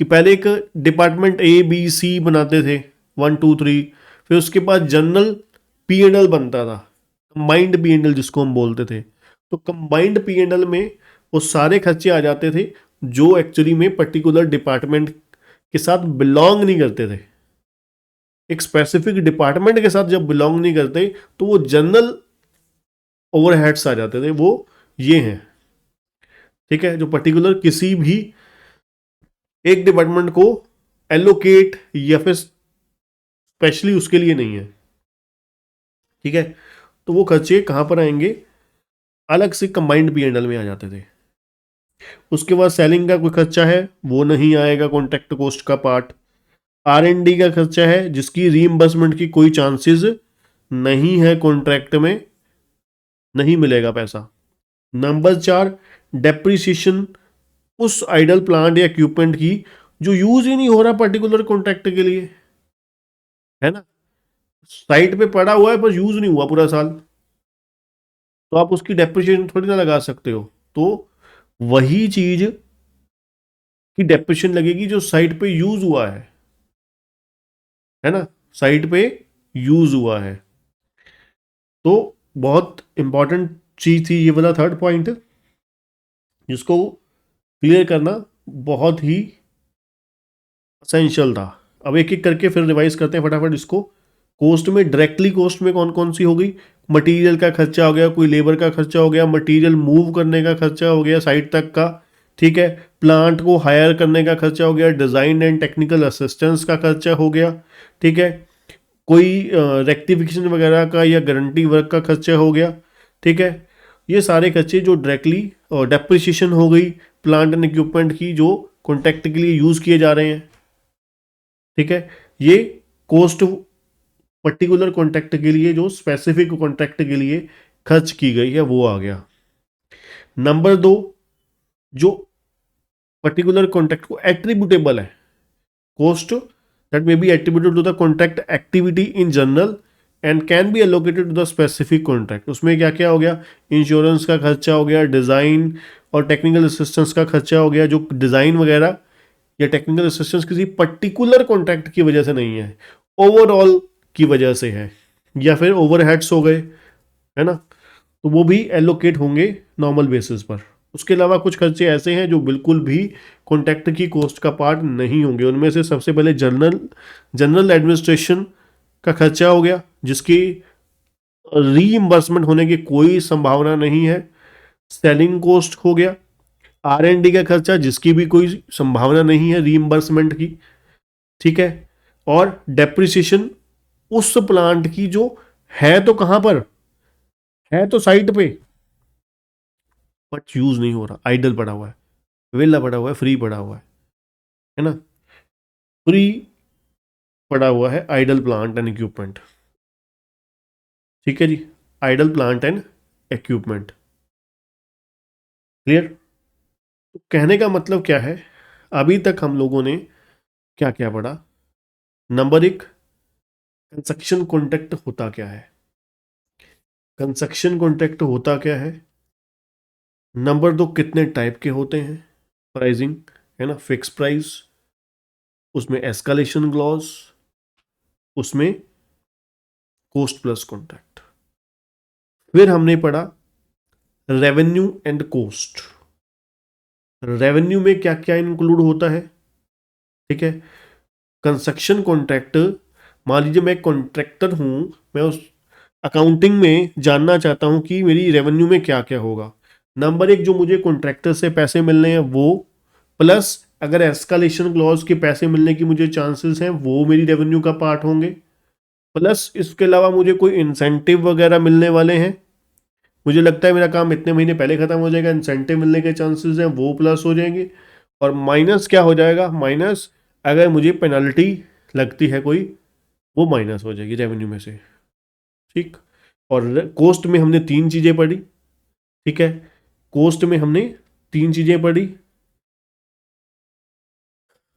कि पहले एक डिपार्टमेंट ए बी सी बनाते थे, 1 2 3, फिर उसके बाद जनरल P&L बनता था, कंबाइंड P&L जिसको हम बोलते थे। तो कंबाइंड P&L में वो सारे खर्चे आ जाते थे जो एक्चुअली में पर्टिकुलर डिपार्टमेंट के साथ बिलोंग नहीं करते थे। एक स्पेसिफिक डिपार्टमेंट के साथ जब बिलोंग नहीं करते तो वो जनरल ओवरहेड्स आ जाते थे, वो ये हैं, ठीक है, जो पर्टिकुलर किसी भी एक डिपार्टमेंट को एलोकेट या फिर स्पेशली उसके लिए नहीं है, ठीक है। तो वो खर्चे कहां पर आएंगे, अलग से कंबाइंड P&L में आ जाते थे। उसके बाद सेलिंग का कोई खर्चा है वो नहीं आएगा, कॉन्ट्रैक्ट कॉस्ट का पार्ट। R&D का खर्चा है जिसकी रीइंबर्समेंट की कोई चांसेस नहीं है, कॉन्ट्रैक्ट में नहीं मिलेगा पैसा। नंबर 4, डेप्रिसिएशन उस आइडल प्लांट या इक्विपमेंट की जो यूज ही नहीं हो रहा पर्टिकुलर कॉन्ट्रैक्ट के लिए, है ना, साइट पे पड़ा हुआ है पर यूज नहीं हुआ पूरा साल, तो आप उसकी डेप्रिसिएशन थोड़ी ना लगा सकते हो। तो वही चीज की डेप्रिसिएशन लगेगी जो साइट पे यूज हुआ है ना, साइट पे यूज हुआ है। तो बहुत इंपॉर्टेंट चीज थी ये वाला थर्ड पॉइंट, जिसको क्लियर करना बहुत ही असेंशियल था। अब एक एक करके फिर रिवाइज करते हैं फटाफट इसको। कॉस्ट में डायरेक्टली कॉस्ट में कौन कौन सी हो गई, मटेरियल का खर्चा हो गया, कोई लेबर का खर्चा हो गया, मटेरियल मूव करने का खर्चा हो गया साइट तक का, ठीक है, प्लांट को हायर करने का खर्चा हो गया, डिज़ाइन एंड टेक्निकल असिस्टेंस का खर्चा हो गया, ठीक है, कोई रेक्टिफिकेशन वगैरह का या गारंटी वर्क का खर्चा हो गया, ठीक है। ये सारे खर्चे जो डायरेक्टली, और डेप्रिसिएशन हो गई प्लांट एंड इक्विपमेंट की जो कॉन्ट्रैक्ट के लिए यूज़ किए जा रहे हैं, ठीक है। ये कॉस्ट पर्टिकुलर कॉन्ट्रैक्ट के लिए, जो स्पेसिफिक कॉन्ट्रैक्ट के लिए खर्च की गई है, वो आ गया। नंबर 2, जो पर्टिकुलर कॉन्ट्रैक्ट को एट्रीब्यूटेबल है, cost that may be attributed to the contract activity in general and can be allocated to the specific contract. उसमें क्या क्या हो गया, इंश्योरेंस का खर्चा हो गया, डिज़ाइन और टेक्निकल असिस्टेंस का खर्चा हो गया, जो डिज़ाइन वगैरह या टेक्निकल असिस्टेंस किसी पर्टिकुलर कॉन्ट्रैक्ट की वजह से नहीं है, ओवरऑल की वजह से है, या फिर ओवरहेड्स हो गए, है ना, तो वो भी एलोकेट होंगे नॉर्मल बेसिस पर। उसके अलावा कुछ खर्चे ऐसे हैं जो बिल्कुल भी कॉन्ट्रैक्ट की कॉस्ट का पार्ट नहीं होंगे। उनमें से सबसे पहले जनरल एडमिनिस्ट्रेशन का खर्चा हो गया, जिसकी रीइंबर्समेंट होने की कोई संभावना नहीं है। सेलिंग कॉस्ट हो गया, R&D का खर्चा जिसकी भी कोई संभावना नहीं है रीइंबर्समेंट की, ठीक है, और डेप्रिसिएशन उस प्लांट की जो है तो कहां पर है, तो साइट पे, बट यूज नहीं हो रहा, आइडल पड़ा हुआ है, वेला पड़ा हुआ है, फ्री पड़ा हुआ है ना, फ्री पड़ा हुआ है आइडल प्लांट एंड इक्विपमेंट, ठीक है जी, idle plant and equipment. Clear. तो कहने का मतलब क्या है, अभी तक हम लोगों ने क्या क्या पढ़ा। नंबर 1, कंस्ट्रक्शन कॉन्ट्रैक्ट होता क्या है, कंस्ट्रक्शन कॉन्ट्रैक्ट होता क्या है। नंबर 2, कितने टाइप के होते हैं, प्राइसिंग, है ना, फिक्स प्राइस, उसमें एस्केलेशन क्लॉज, उसमें कॉस्ट प्लस कॉन्ट्रैक्ट। फिर हमने पढ़ा रेवेन्यू एंड कॉस्ट। रेवेन्यू में क्या क्या इंक्लूड होता है, ठीक है। कंस्ट्रक्शन कॉन्ट्रैक्ट, मान लीजिए मैं कॉन्ट्रैक्टर हूं, मैं उस अकाउंटिंग में जानना चाहता हूं कि मेरी रेवेन्यू में क्या क्या होगा। नंबर 1, जो मुझे कॉन्ट्रैक्टर से पैसे मिलने हैं वो, प्लस अगर एस्केलेशन क्लॉज के पैसे मिलने की मुझे चांसेस हैं वो मेरी रेवेन्यू का पार्ट होंगे, प्लस इसके अलावा मुझे कोई इंसेंटिव वगैरह मिलने वाले हैं, मुझे लगता है मेरा काम इतने महीने पहले खत्म हो जाएगा, इंसेंटिव मिलने के चांसेस हैं वो प्लस हो जाएंगे, और माइनस क्या हो जाएगा, माइनस अगर मुझे पेनल्टी लगती है कोई, वो माइनस हो जाएगी रेवेन्यू में से, ठीक। और कॉस्ट में हमने 3 चीजें पढ़ी, ठीक है, कॉस्ट में हमने 3 चीजें पढ़ी।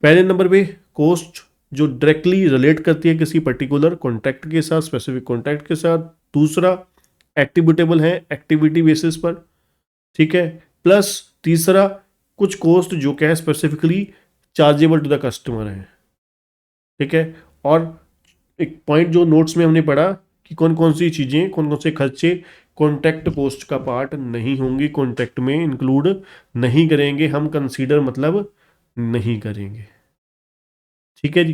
पहले नंबर पे कॉस्ट जो डायरेक्टली रिलेट करती है किसी पर्टिकुलर कॉन्ट्रैक्ट के साथ, स्पेसिफिक कॉन्ट्रैक्ट के साथ। दूसरा, एट्रीब्यूटेबल है एक्टिविटी बेसिस पर, ठीक है। प्लस तीसरा, कुछ कॉस्ट जो क्या है specifically chargeable to the customer है, ठीक है। और एक पॉइंट जो नोट्स में हमने पढ़ा कि कौन कौन सी चीज़ें, कौन कौन से खर्चे कॉन्ट्रैक्ट कॉस्ट का पार्ट नहीं होंगी, कॉन्ट्रैक्ट में इंक्लूड नहीं करेंगे हम, कंसीडर मतलब नहीं करेंगे। ठीक है जी।